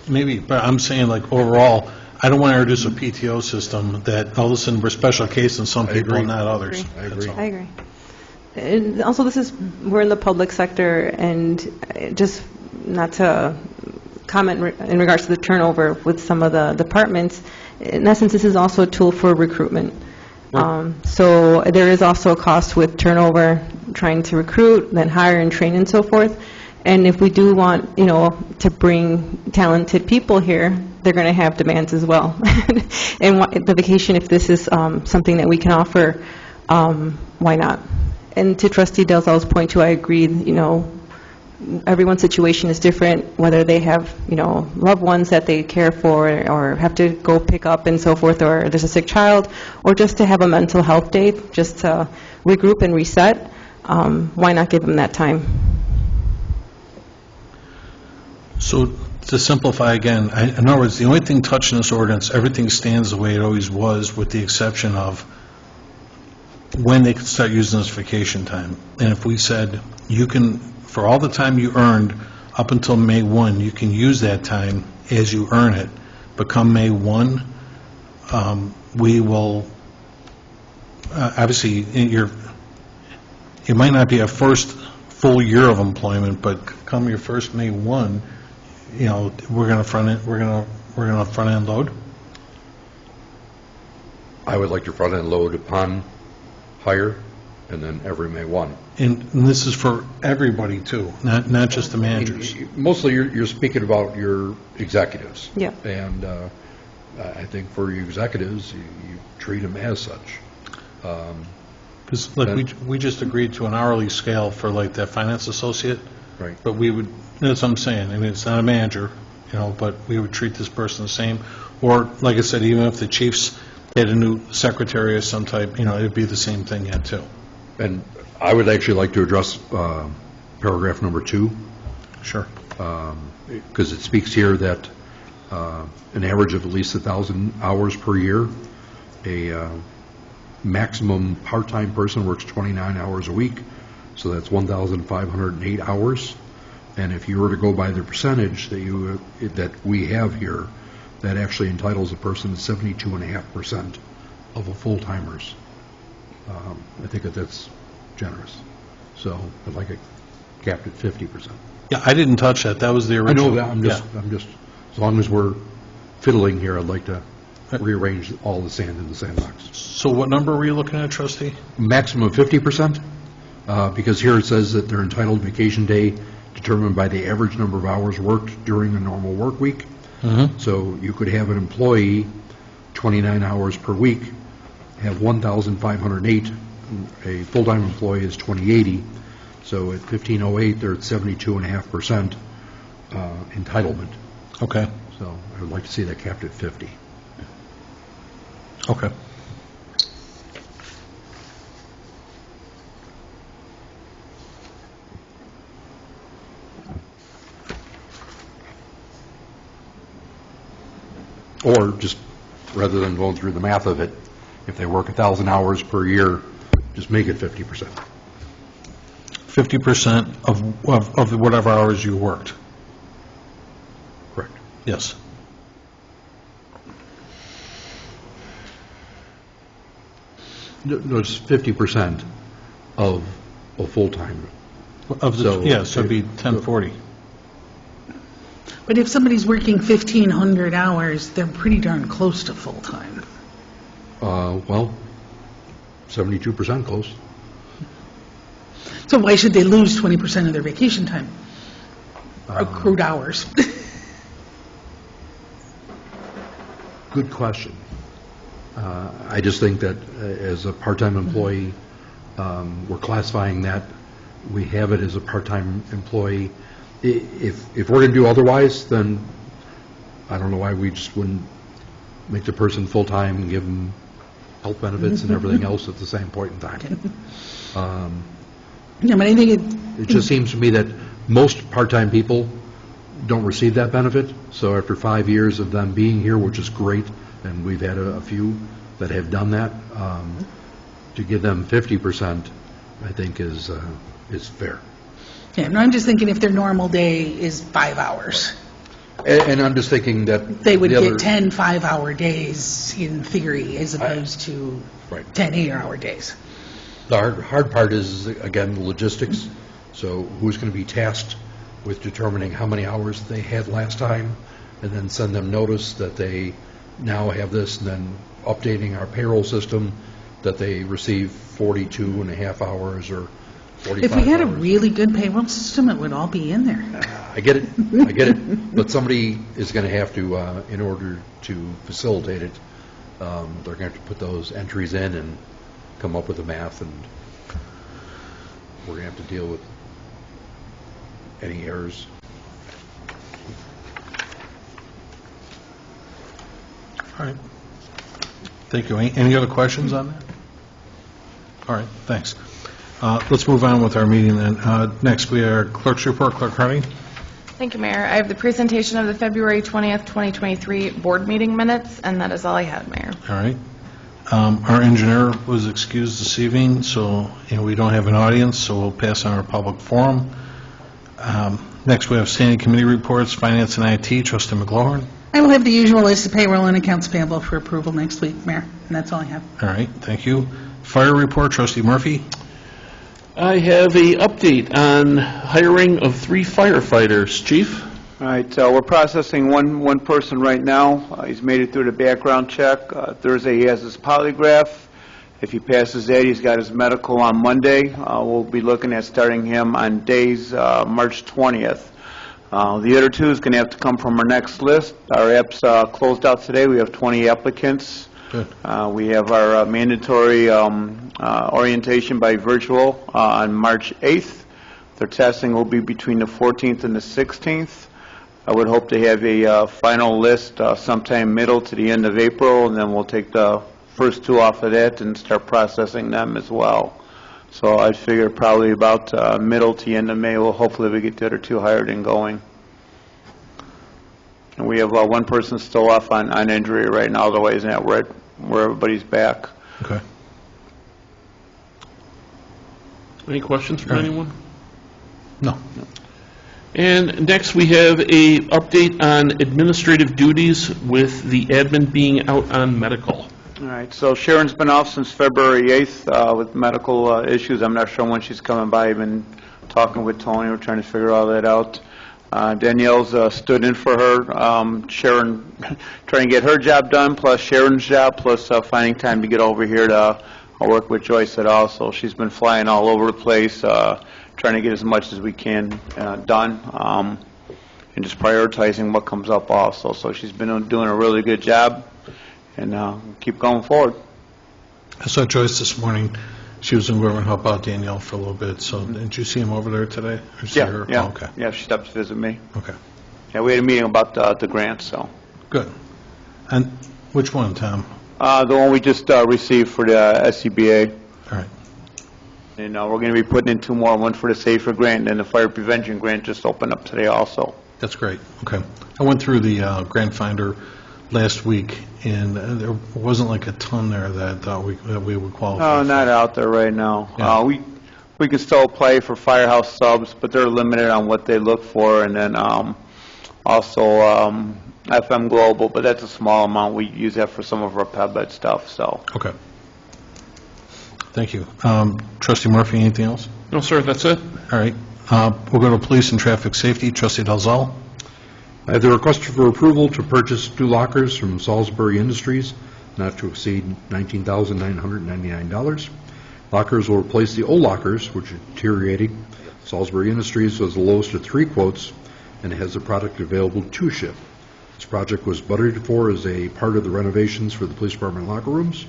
Maybe, but I'm saying like overall, I don't want to introduce a PTO system that all of a sudden we're special case in some I people agree. and not others. I That's agree. all. I agree. And also, we're in the public sector, and just not to comment in regards to the turnover with some of the departments, in essence, this is also a tool for recruitment. So there is also a cost with turnover, trying to recruit, then hire and train and so forth. And if we do want, to bring talented people here, they're going to have demands as well. And the vacation, if this is something that we can offer, why not? And to Trustee Delzell's point too, I agree, everyone's situation is different, whether they have, loved ones that they care for or have to go pick up and so forth, or there's a sick child, or just to have a mental health day, just to regroup and reset, why not give them that time? So to simplify again, in other words, the only thing touching this ordinance, everything stands the way it always was, with the exception of when they can start using this vacation time. And if we said, you can, for all the time you earned up until May 1, you can use that time as you earn it, but come May 1, we will, obviously, it might not be a first full year of employment, but come your first May 1, we're going to front end load. I would like to front-end load upon hire, and then every May 1. And this is for everybody too, not just the managers. Mostly, you're speaking about your executives. Yeah. And I think for your executives, you treat them as such. Because, we just agreed to an hourly scale for like that finance associate, Right. but that's what I'm saying, and it's not a manager, but we would treat this person the same. Or, like I said, even if the chiefs had a new secretary of some type, it'd be the same thing yet too. And I would actually like to address paragraph number 2, Sure. because it speaks here that an average of at least 1,000 hours per year, a maximum part-time person works 29 hours a week, so that's 1,508 hours. And if you were to go by the percentage that we have here, that actually entitles a person to 72.5% of a full-timers. I think that's generous. So I'd like it capped at 50%. Yeah, I didn't touch that, that was the I original. know that, I'm just, as long as we're fiddling here, I'd like to rearrange all the sand in the sandbox. So what number were you looking at, trustee? Maximum 50%, because here it says that they're entitled vacation day determined by the average number of hours worked during a normal work week. So you could have an employee, 29 hours per week, have 1,508. A full-time employee is 2080. So at 1,508, they're at 72.5% entitlement. Okay, So I would like to see that capped at 50. okay. Or just, rather than going through the math of it, if they work 1,000 hours per year, just make it 50%. 50% of whatever hours you worked. Correct. Yes. No, it's 50% of a full-time. So- Yeah, so it'd be 1040. But if somebody's working 1,500 hours, they're pretty darn close to full-time. Well, 72% close. So why should they lose 20% of their vacation time? Accrued hours. Good question. I just think that as a part-time employee, we're classifying that, we have it as a part-time employee. If we're going to do otherwise, then I don't know why we just wouldn't make the person full-time and give them health benefits and everything else at the same point in time. Yeah, but I think It just seems to me that most part-time people don't receive that benefit, so after 5 years of them being here, which is great, and we've had a few that have done that, to give them 50%, I think is fair. yeah, no, I'm just thinking if their normal day is 5 hours, And I'm just thinking that they would the other- get 10 5-hour days in theory as opposed to Right. 10 8-hour days. The hard part is, again, the logistics. So who's going to be tasked with determining how many hours they had last time, and then send them notice that they now have this, and then updating our payroll system that they receive 42 and a half hours or 45 If we had a hours. really good payroll system, it would all be in there. I get it, but somebody is going to have to, in order to facilitate it, they're going to have to put those entries in and come up with the math, and we're going to have to deal with any errors. All right. Thank you. Any other questions on that? All right, thanks. Let's move on with our meeting then. Next, we are clerk's report. Clerk Harding? Thank you, Mayor. I have the presentation of the February 20th, 2023 board meeting minutes, and that is all I had, Mayor. All right. Our engineer was excused this evening, so we don't have an audience, so we'll pass on our public forum. Next, we have standing committee reports, Finance and IT. Trustee McGlowan. I will have the usual list of payroll and accounts payable for approval next week, Mayor, and that's all I have. All right, thank you. Fire report, Trustee Murphy. I have a update on hiring of 3 firefighters. Chief? All right, we're processing one person right now. He's made it through the background check. Thursday, he has his polygraph. If he passes that, he's got his medical on Monday. We'll be looking at starting him on days March 20th. The other 2 is going to have to come from our next list. Our app's closed out today. We have 20 applicants. Good. We have our mandatory orientation by virtual on March 8th. Their testing will be between the 14th and the 16th. I would hope to have a final list sometime middle to the end of April, and then we'll take the first 2 off of that and start processing them as well. So I figure probably about middle to end of May, we'll hopefully we get the other 2 hired and going. And we have 1 person still off on injury right now, otherwise not where everybody's back. Okay. Any questions from anyone? No. And next, we have a update on administrative duties with the admin being out on medical. All right, so Sharon's been off since February 8th with medical issues. I'm not sure when she's coming by. I've been talking with Tony. We're trying to figure all that out. Danielle's stood in for her. Sharon trying to get her job done, plus Sharon's job, plus finding time to get over here to work with Joyce at all. So she's been flying all over the place, trying to get as much as we can done, and just prioritizing what comes up also. So she's been doing a really good job, and keep going forward. I saw Joyce this morning. She was going to go over and help out Danielle for a little bit. So did you see him over there today? Or see her? Yeah, Oh, okay. yeah, she stopped to visit me. Okay. Yeah, we had a meeting about the grant, so. Good. And which one, Tom? The one we just received for the SCBA. All right. And we're going to be putting in 2 more, one for the SAFER grant, and then the fire prevention grant just opened up today also. That's great. Okay. I went through the grant finder last week, and there wasn't like a ton there that I thought we would qualify. No, not out there right now. Yeah. We can still apply for firehouse subs, but they're limited on what they look for, and then also FM Global, but that's a small amount. We use that for some of our PEBED stuff, so. Okay. Thank you. Trustee Murphy, anything else? No, sir, that's it. All right. We'll go to Police and Traffic Safety. Trustee Dalzell. I have the request for approval to purchase 2 lockers from Salisbury Industries, not to exceed $19,999. Lockers will replace the old lockers, which are deteriorating. Salisbury Industries was the lowest of 3 quotes and has the product available to ship. This project was budgeted for as a part of the renovations for the police department locker rooms.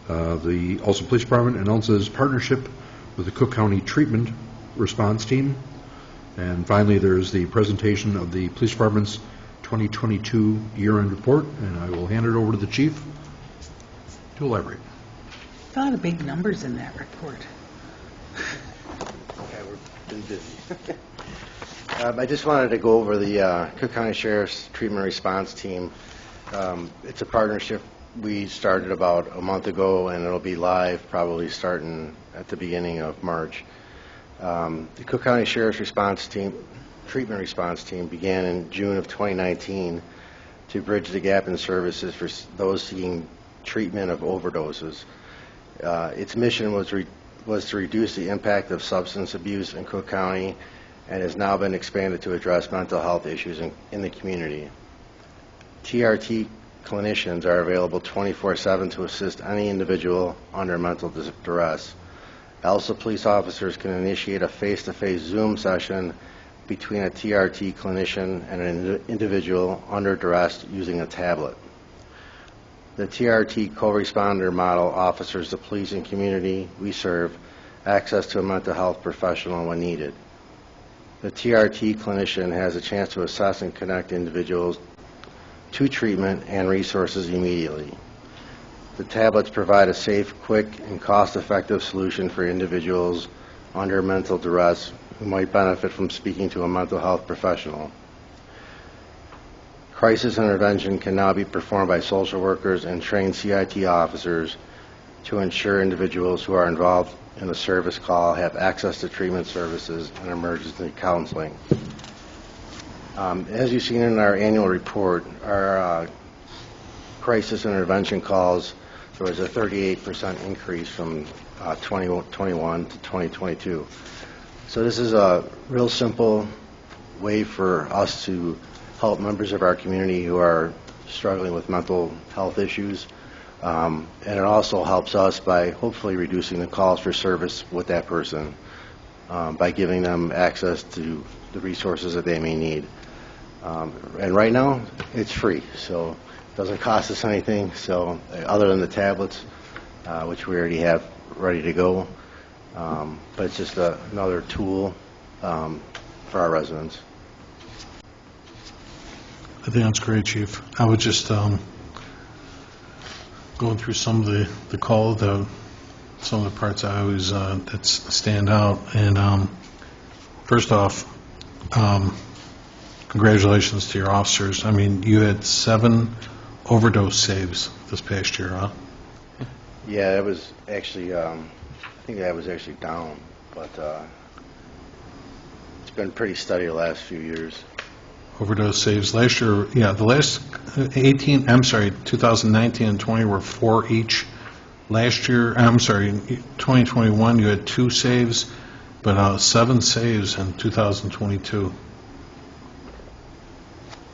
The Alsip Police Department announces partnership with the Cook County Treatment Response Team. And finally, there's the presentation of the Police Department's 2022 year-end report, and I will hand it over to the chief to elaborate. A lot of big numbers in that report. Yeah, we've been busy. I just wanted to go over the Cook County Sheriff's Treatment Response Team. It's a partnership we started about a month ago, and it'll be live probably starting at the beginning of March. The Cook County Sheriff's Treatment Response Team began in June of 2019 to bridge the gap in services for those seeking treatment of overdoses. Its mission was to reduce the impact of substance abuse in Cook County, and has now been expanded to address mental health issues in the community. TRT clinicians are available 24/7 to assist any individual under mental duress. Alsip police officers can initiate a face-to-face Zoom session between a TRT clinician and an individual under duress using a tablet. The TRT co-responder model offers the police and community we serve access to a mental health professional when needed. The TRT clinician has a chance to assess and connect individuals to treatment and resources immediately. The tablets provide a safe, quick, and cost-effective solution for individuals under mental duress who might benefit from speaking to a mental health professional. Crisis intervention can now be performed by social workers and trained CIT officers to ensure individuals who are involved in a service call have access to treatment services and emergency counseling. As you've seen in our annual report, our crisis intervention calls, there was a 38% increase from 2021 to 2022. So this is a real simple way for us to help members of our community who are struggling with mental health issues. And it also helps us by hopefully reducing the calls for service with that person by giving them access to the resources that they may need. And right now, it's free, so it doesn't cost us anything. So other than the tablets, which we already have ready to go, but it's just another tool for our residents. I think that's great, Chief. I was just going through some of the call, some of the parts I always that stand out. And first off, congratulations to your officers. I mean, you had 7 overdose saves this past year, huh? Yeah, it was actually, I think that was actually down, but it's been pretty steady the last few years. Overdose saves. Last year, yeah, the last 2019 and 20 were 4 each. Last year, 2021, you had 2 saves, but 7 saves in 2022.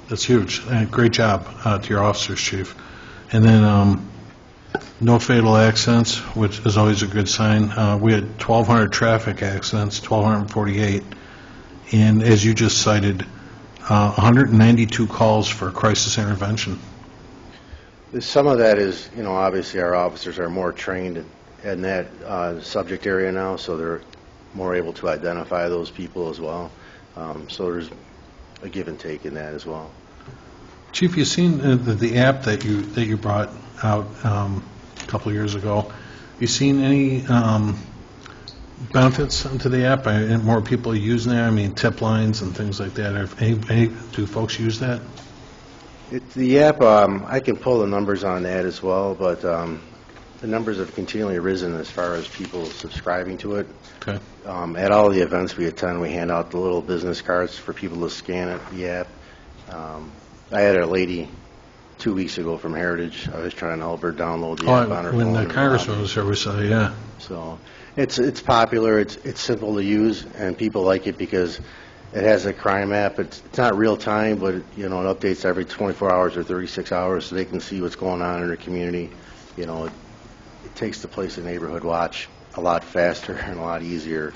That's huge. Great job to your officers, Chief. And then no fatal accidents, which is always a good sign. We had 1,200 traffic accidents, 1,248. And as you just cited, 192 calls for crisis intervention. Some of that is, obviously our officers are more trained in that subject area now, so they're more able to identify those people as well. So there's a give and take in that as well. Chief, you've seen the app that you brought out a couple of years ago. You seen any benefits to the app? More people using it? I mean, tip lines and things like that. Do folks use that? The app, I can pull the numbers on that as well, but the numbers have continually risen as far as people subscribing to it. Okay. At all the events we attend, we hand out the little business cards for people to scan it, the app. I had a lady 2 weeks ago from Heritage. I was trying to help her download the app on her phone. When the Congressman was here, we saw, yeah. So it's popular. It's simple to use, and people like it because it has a crime app. It's not real time, but it updates every 24 hours or 36 hours, so they can see what's going on in their community. It takes the place of neighborhood watch a lot faster and a lot easier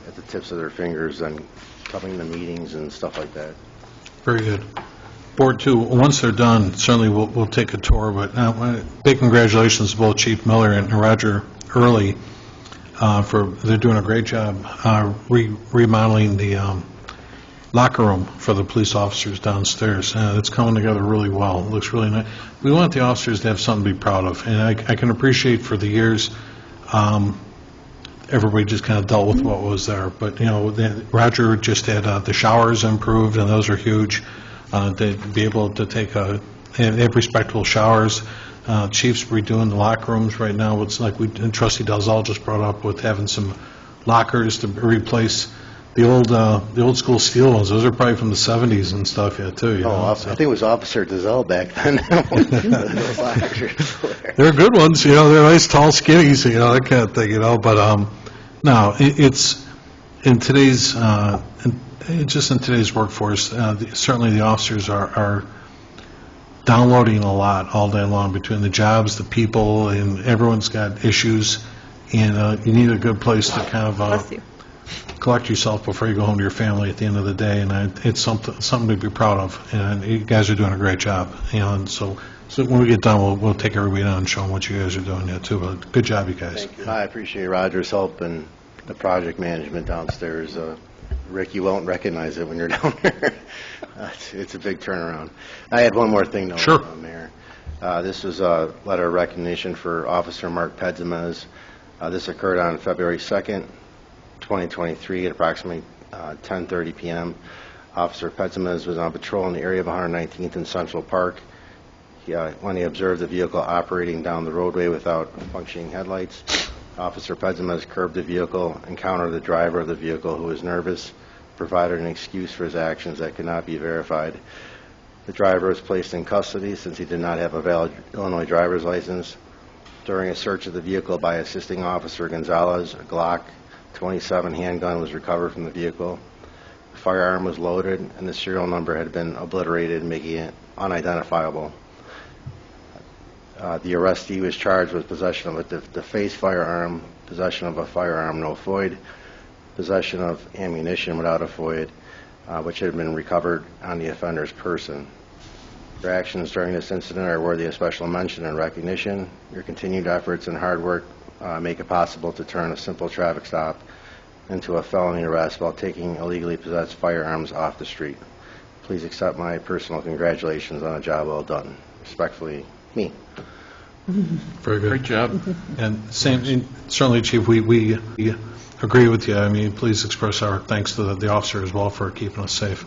at the tips of their fingers than coming to meetings and stuff like that. Very good. Board two, once they're done, certainly we'll take a tour, but big congratulations to both Chief Miller and Roger Early they're doing a great job remodeling the locker room for the police officers downstairs. It's coming together really well. It looks really nice. We want the officers to have something to be proud of, and I can appreciate for the years everybody just kind of dealt with what was there. But, Roger just had the showers improved, and those are huge. To be able to have respectable showers. Chief's redoing the locker rooms right now. It's like and Trustee Dalzell just brought up with having some lockers to replace the old school steel ones. Those are probably from the 70s and stuff, too. I think it was Officer Dalzell back then. Those lockers were. They're good ones, they're nice, tall, skinny, that kind of thing, But no, it's in today's in today's workforce. Certainly, the officers are downloading a lot all day long between the jobs, the people, and everyone's got issues, and you need a good place to kind of Bless you. collect yourself before you go home to your family at the end of the day, and it's something to be proud of, and you guys are doing a great job, and so when we get done, we'll take everybody down and show them what you guys are doing there, too, but good job, you guys. Thank you. I appreciate Roger's help and the project management downstairs. Rick, you won't recognize it when you're down there. It's a big turnaround. I had one more thing, though, Sure. Mayor. This was a letter of recognition for Officer Mark Pedzimez. This occurred on February 2nd, 2023 at approximately 10:30 p.m. Officer Pedzimez was on patrol in the area of 119th and Central Park when he observed the vehicle operating down the roadway without functioning headlights. Officer Pedzimez curbed the vehicle, encountered the driver of the vehicle who was nervous, provided an excuse for his actions that could not be verified. The driver was placed in custody since he did not have a valid Illinois driver's license. During a search of the vehicle by assisting Officer Gonzalez, a Glock 27 handgun was recovered from the vehicle. The firearm was loaded, and the serial number had been obliterated, making it unidentifiable. The arrestee was charged with possession of a defaced firearm, possession of a firearm no FOID, possession of ammunition without a FOID, which had been recovered on the offender's person. Your actions during this incident are worthy of special mention and recognition. Your continued efforts and hard work make it possible to turn a simple traffic stop into a felony arrest while taking illegally possessed firearms off the street. Please accept my personal congratulations on a job well done. Respectfully, me. Very good. Great job. And certainly, Chief, we agree with you. I mean, please express our thanks to the officer as well for keeping us safe.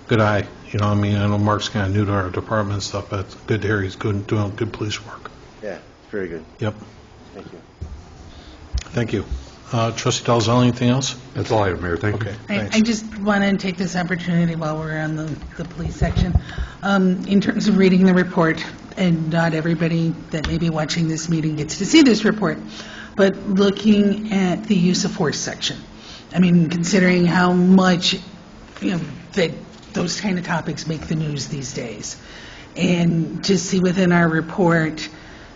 Good eye. I know Mark's kind of new to our department and stuff, but it's good to hear he's doing good police work. Yeah, very good. Yep. Thank you. Thank you. Trustee Dalzell, anything else? That's all I have, Mayor. Thank you. Okay, I thanks. just want to take this opportunity while we're on the police section. In terms of reading the report, and not everybody that may be watching this meeting gets to see this report, but looking at the use of force section. I mean, considering how much, that those kind of topics make the news these days. And to see within our report,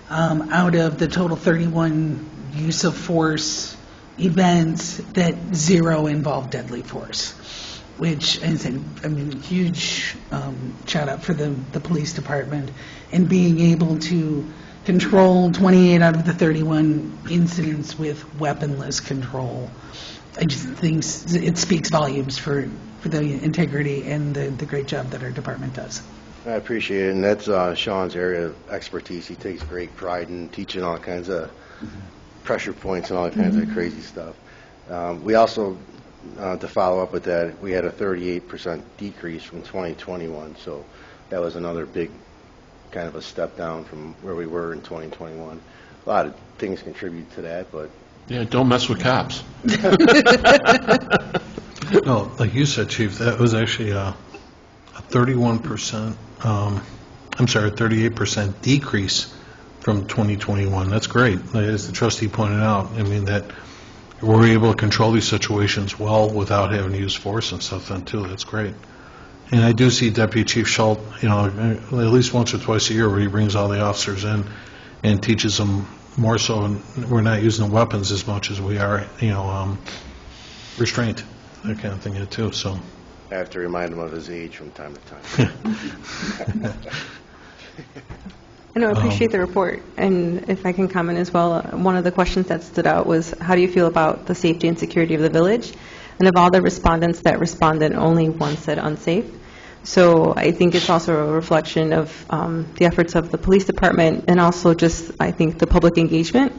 out of the total 31 use of force events, that 0 involved deadly force, which, as I said, huge shout out for the police department and being able to control 28 out of the 31 incidents with weaponless control. I just think it speaks volumes for the integrity and the great job that our department does. I appreciate it, and that's Sean's area of expertise. He takes great pride in teaching all kinds of pressure points and all kinds of crazy stuff. We also, to follow up with that, we had a 38% decrease from 2021, so that was another big kind of a step down from where we were in 2021. A lot of things contribute to that, but... Yeah, don't mess with cops. No, like you said, Chief, that was actually a 31%, a 38% decrease from 2021. That's great. As the trustee pointed out, that we're able to control these situations well without having to use force and stuff then, too. That's great. And I do see Deputy Chief Schultz, at least once or twice a year where he brings all the officers in and teaches them more so, we're not using the weapons as much as we are, restraint, that kind of thing, too, so. I have to remind him of his age from time to time. I appreciate the report, and if I can comment as well, one of the questions that stood out was, how do you feel about the safety and security of the village? And of all the respondents that responded, only one said unsafe. So I think it's also a reflection of the efforts of the police department, and also just, I think, the public engagement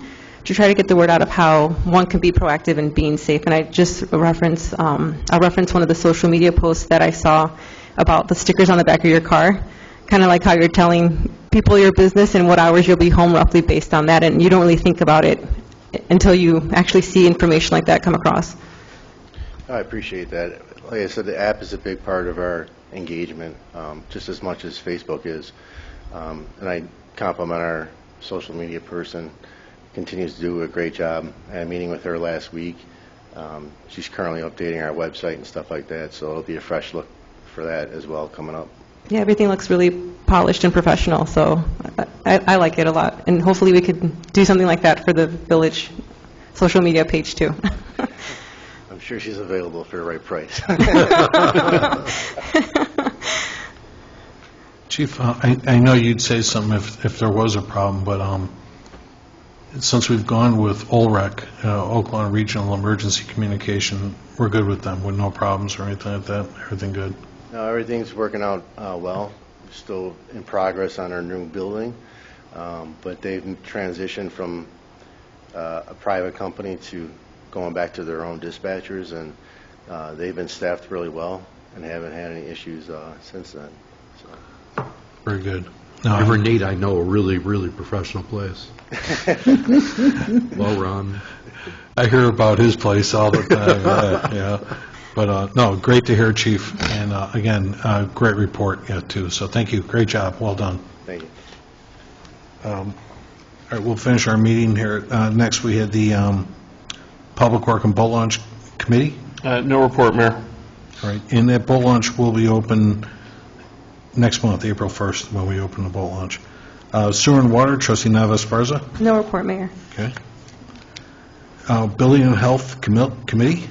to try to get the word out of how one can be proactive in being safe. And I just I'll reference one of the social media posts that I saw about the stickers on the back of your car, kind of like how you're telling people your business and what hours you'll be home roughly based on that, and you don't really think about it until you actually see information like that come across. I appreciate that. Like I said, the app is a big part of our engagement, just as much as Facebook is. And I compliment our social media person. Continues to do a great job. I had a meeting with her last week. She's currently updating our website and stuff like that, so it'll be a fresh look for that as well coming up. Yeah, everything looks really polished and professional, so I like it a lot. And hopefully we could do something like that for the village social media page, too. I'm sure she's available for the right price. Chief, I know you'd say something if there was a problem, but since we've gone with OLREC, Oklahoma Regional Emergency Communication, we're good with them, with no problems or anything like that? Everything good? No, everything's working out well. We're still in progress on our new building, but they've transitioned from a private company to going back to their own dispatchers, and they've been staffed really well and haven't had any issues since then. So. Very good. River Nate, I know, a really, really professional place. Well run. I hear about his place all the time, yeah. But, no, great to hear, Chief, and again, great report, too. So thank you, great job, well done. Thank you. All right, we'll finish our meeting here. Next, we had the Public Work and Boat Launch Committee. No report, Mayor. All right, and that boat launch will be open next month, April 1st, when we open the boat launch. Sewer and Water, Trustee Navas Esparza. No report, Mayor. Okay. Building and Health Committee.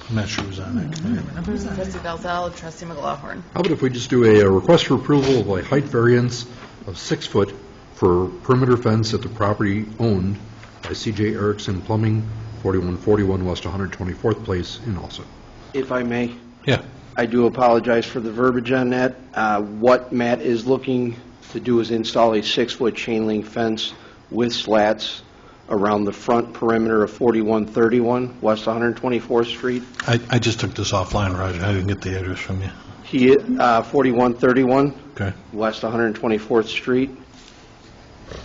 I'm not sure who's on that committee. Trustee Dalzell, Trustee McLaughlin. How about if we just do a request for approval of a height variance of 6 foot for perimeter fence at the property owned by C.J. Erickson Plumbing, 4141 West 124th Place in Alsip. If I may, Yeah. I do apologize for the verbiage on that. What Matt is looking to do is install a 6-foot chain link fence with slats around the front perimeter of 4131 West 124th Street. I just took this offline, Roger. I didn't get the address from you. 4131 Okay. West 124th Street.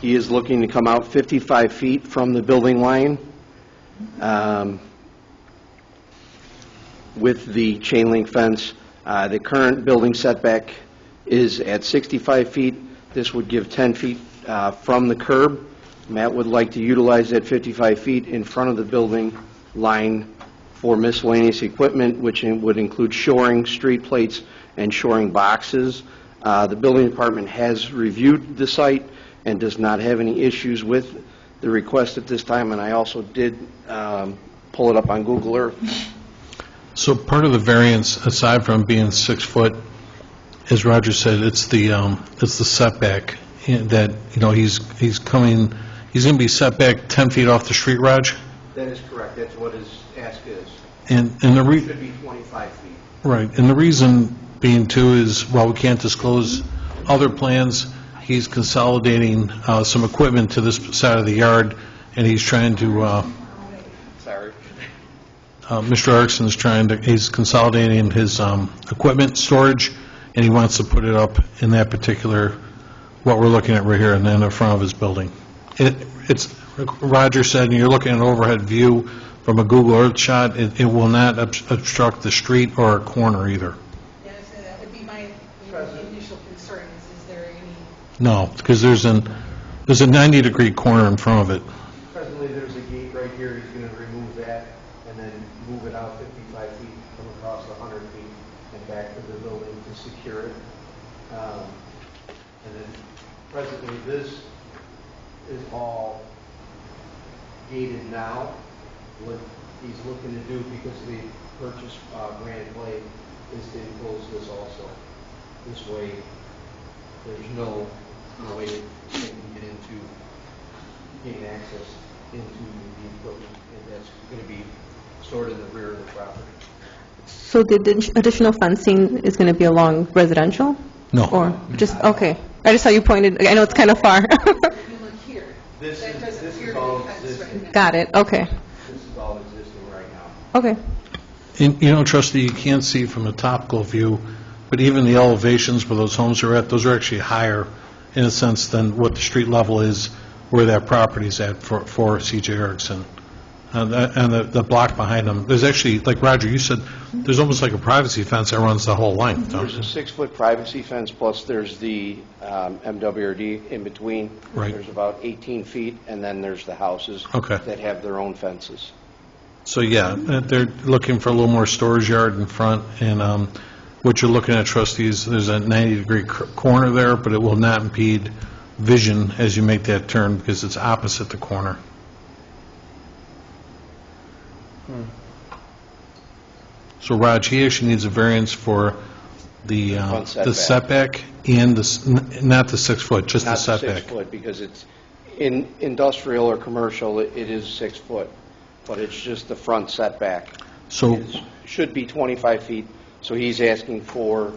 He is looking to come out 55 feet from the building line with the chain link fence. The current building setback is at 65 feet. This would give 10 feet from the curb. Matt would like to utilize that 55 feet in front of the building line for miscellaneous equipment, which would include shoring, street plates, and shoring boxes. The building department has reviewed the site and does not have any issues with the request at this time, and I also did pull it up on Google Earth. So part of the variance, aside from being 6 foot, as Roger said, it's the setback that, he's going to be set back 10 feet off the street, Raj? That is correct. That's what his ask is. And the It should be 25 feet. right, and the reason being too is, while we can't disclose other plans, he's consolidating some equipment to this side of the yard, and he's trying to, Sorry. Mr. Erickson's he's consolidating his equipment storage, and he wants to put it up in that particular, what we're looking at right here, and then in front of his building. It's, Roger said, and you're looking at an overhead view from a Google Earth shot, it will not obstruct the street or a corner either. Yeah, so that would be my initial concern, is there any... No, because there's a 90-degree corner in front of it. Presently, there's a gate right here. He's going to remove that and then move it out 55 feet from across 100 feet and back to the building to secure it. And then presently, this is all gated now. What he's looking to do, because they purchased Grand Clay, is to enclose this also. This way, there's no way they can gain access into the equipment, and that's going to be stored in the rear of the property. So the additional fencing is going to be along residential? No. Or just, okay. I just saw you pointed, I know it's kind of far. This is all existing. Got it, okay. This is all existing right now. Okay. And, you know, trustee, you can't see from a topical view, but even the elevations where those homes are at, those are actually higher in a sense than what the street level is where that property's at for C.J. Erickson. And the block behind them, there's actually, like Roger, you said, there's almost like a privacy fence that runs the whole length, don't There's a there? 6-foot privacy fence, plus there's the MWRD in between. Right. There's about 18 feet, and then there's the houses Okay. that have their own fences. So, yeah, they're looking for a little more storage yard in front, and what you're looking at, trustees, there's a 90-degree corner there, but it will not impede vision as you make that turn because it's opposite the corner. So, Raj, he actually needs a variance for the Front the setback and not the 6 foot, just the Not the setback. 6 foot, because it's, in industrial or commercial, it is 6 foot, but it's just the front setback. So, It should be 25 feet, so he's asking for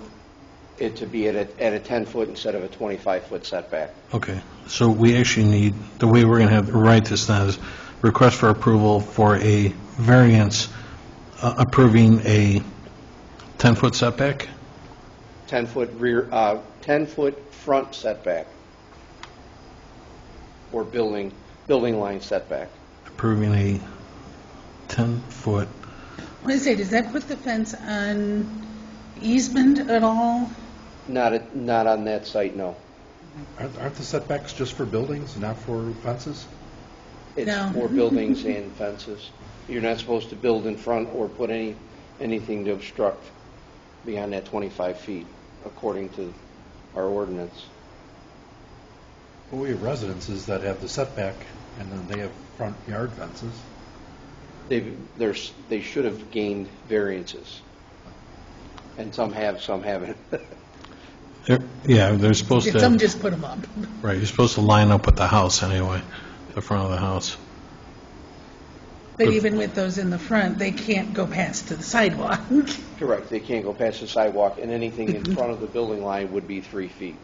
it to be at a 10-foot instead of a 25-foot setback. okay, so we actually need, the way we're going to have to write this now is request for approval for a variance approving a 10-foot setback? 10-foot rear, 10-foot front setback, or building line setback. Approving a 10-foot, What did I say, does that put the fence on easement at all? Not on that site, no. Aren't the setbacks just for buildings, not for fences? It's No. for buildings and fences. You're not supposed to build in front or put anything to obstruct beyond that 25 feet, according to our ordinance. Well, we have residences that have the setback, and then they have front yard fences. They should have gained variances. And some have, some haven't. yeah, they're supposed Some to, just put them up. right, you're supposed to line up with the house anyway, the front of the house. But even with those in the front, they can't go past to the sidewalk. Correct, they can't go past the sidewalk, and anything in front of the building line would be 3 feet.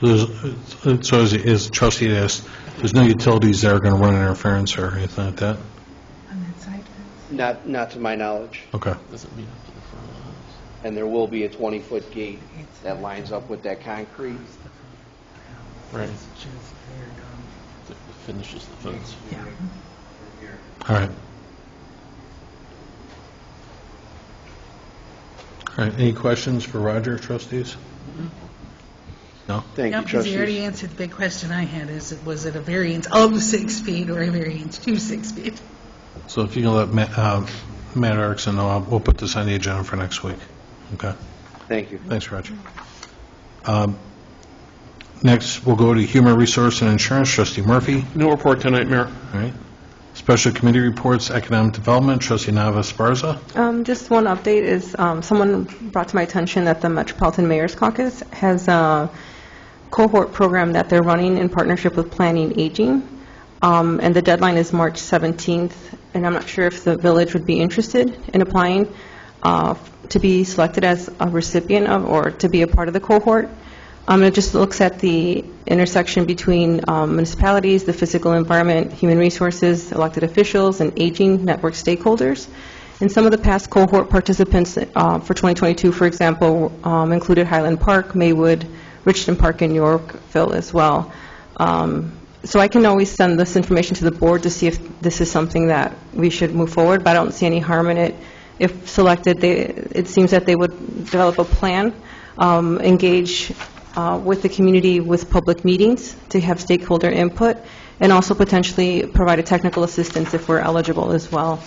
So as trustee asked, there's no utilities that are going to run interference or anything like that? On that side fence? Not to my knowledge. Okay. Doesn't mean up to the front of the house. And there will be a 20-foot gate that lines up with that concrete. Right. That finishes the fence. Yeah. All right. All right, any questions for Roger, trustees? No? Thank Yeah, you, because he already trustees. answered the big question I had, was it a variance of 6 feet or a variance to 6 feet? So if you can let Matt Erickson know, we'll put this on the agenda for next week. Okay? Thank you. Thanks, Roger. Next, we'll go to Human Resource and Insurance, trustee Murphy. No report tonight, Mayor. All right. Special Committee Reports, Economic Development, trustee Nava Esparza. Just one update is someone brought to my attention that the Metropolitan Mayor's Caucus has a cohort program that they're running in partnership with Planning Aging, and the deadline is March 17th, and I'm not sure if the village would be interested in applying to be selected as a recipient of or to be a part of the cohort. It just looks at the intersection between municipalities, the physical environment, human resources, elected officials, and aging network stakeholders. And some of the past cohort participants for 2022, for example, included Highland Park, Maywood, Richmond Park, and Yorkville as well. So I can always send this information to the board to see if this is something that we should move forward, but I don't see any harm in it. If selected, it seems that they would develop a plan, engage with the community with public meetings to have stakeholder input, and also potentially provide a technical assistance if we're eligible as well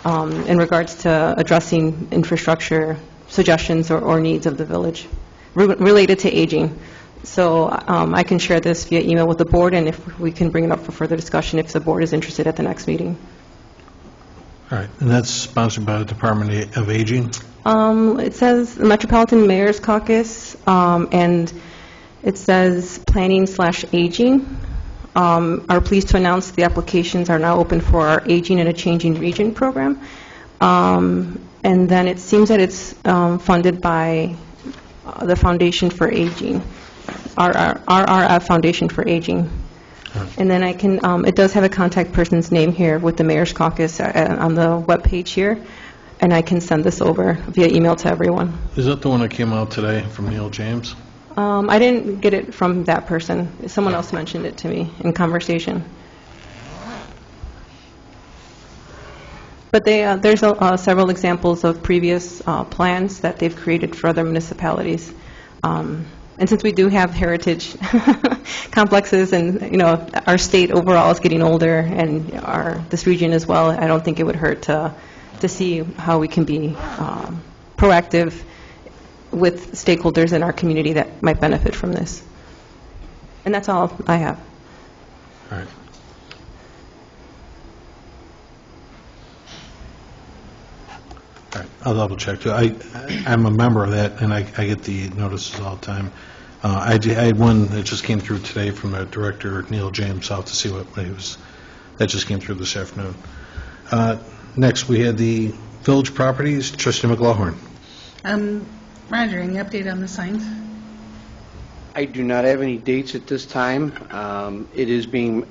in regards to addressing infrastructure suggestions or needs of the village related to aging. So I can share this via email with the board, and if we can bring it up for further discussion if the board is interested at the next meeting. All right, and that's sponsored by the Department of Aging? It says the Metropolitan Mayor's Caucus, and it says Planning/Aging. Are pleased to announce the applications are now open for our Aging in a Changing Region program. And then it seems that it's funded by the Foundation for Aging, RRF Foundation for Aging. And then I can, it does have a contact person's name here with the Mayor's Caucus on the webpage here, and I can send this over via email to everyone. Is that the one that came out today from Neil James? I didn't get it from that person. Someone else mentioned it to me in conversation. But there's several examples of previous plans that they've created for other municipalities. And since we do have heritage complexes and, our state overall is getting older and this region as well, I don't think it would hurt to see how we can be proactive with stakeholders in our community that might benefit from this. And that's all I have. All right. All right, I'll double check too. I'm a member of that, and I get the notices all the time. I had one that just came through today from the director, Neil James, out to see what he was, that just came through this afternoon. Next, we had the village properties, Trustee McLaughlin. Roger, any update on the signs? I do not have any dates at this time. It is being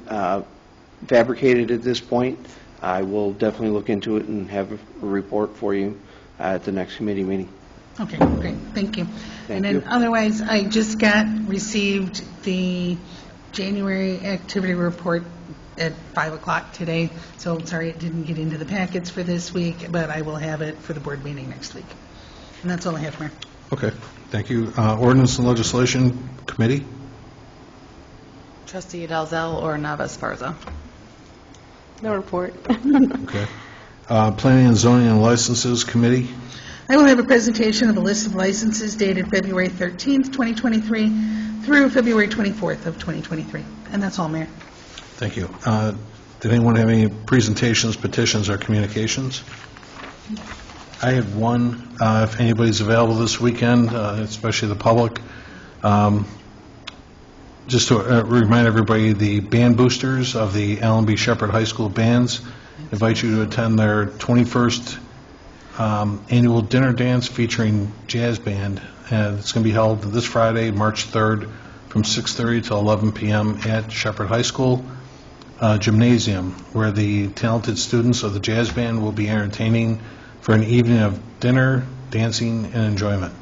fabricated at this point. I will definitely look into it and have a report for you at the next committee meeting. Okay, great, thank you. And then otherwise, I just received the January activity report at 5 o'clock today, so sorry it didn't get into the packets for this week, but I will have it for the board meeting next week. And that's all I have, Mayor. Okay, thank you. Ordinance and Legislation Committee? Trustee Dalzell or Navis Farza? No report. Okay. Planning and Zoning and Licenses Committee? I will have a presentation of a list of licenses dated February 13th, 2023 through February 24th of 2023. And that's all, Mayor. Thank you. Did anyone have any presentations, petitions, or communications? I have one, if anybody's available this weekend, especially the public. Just to remind everybody, the band boosters of the Allen B. Shepherd High School bands invite you to attend their 21st annual dinner dance featuring jazz band. And it's going to be held this Friday, March 3rd, from 6:30 to 11 p.m. at Shepherd High School Gymnasium, where the talented students of the jazz band will be entertaining for an evening of dinner, dancing, and enjoyment.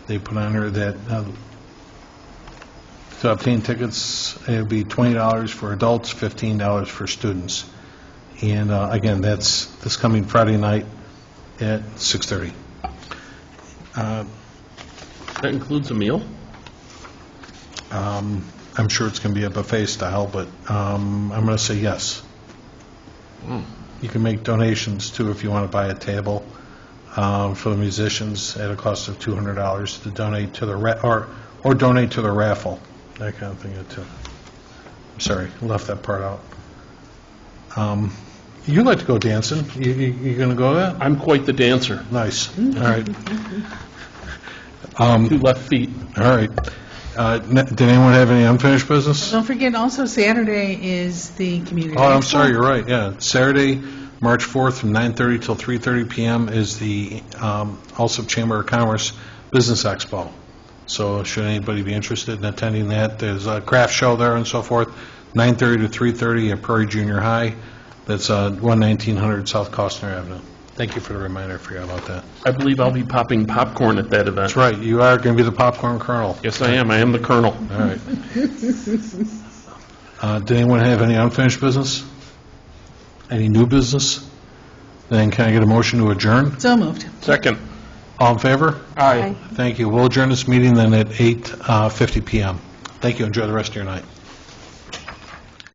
They put on there that to obtain tickets, it would be $20 for adults, $15 for students. And again, that's this coming Friday night at 6:30. That includes a meal? I'm sure it's going to be a buffet style, but I'm going to say yes. You can make donations, too, if you want to buy a table for the musicians at a cost of $200 to donate to the or donate to the raffle, that kind of thing, too. I'm sorry, I left that part out. You like to go dancing. You going to go to that? I'm quite the dancer. Nice. All right. 2 left feet. All right. Did anyone have any unfinished business? Don't forget, also Saturday is the community. Oh, I'm expo. sorry, you're right, yeah. Saturday, March 4th from 9:30 till 3:30 p.m. is the Alsip Chamber of Commerce Business Expo. So should anybody be interested in attending that, there's a craft show there and so forth, 9:30 to 3:30 at Prairie Junior High. That's 1900 South Costner Avenue. Thank you for the reminder, I forgot about that. I believe I'll be popping popcorn at that event. That's right, you are going to be the popcorn colonel. Yes, I am. I am the colonel. All right. Did anyone have any unfinished business? Any new business? Then can I get a motion to adjourn? So moved. Second. All in favor? Aye. Thank you. We'll adjourn this meeting then at 8:50 p.m. Thank you. Enjoy the rest of your night.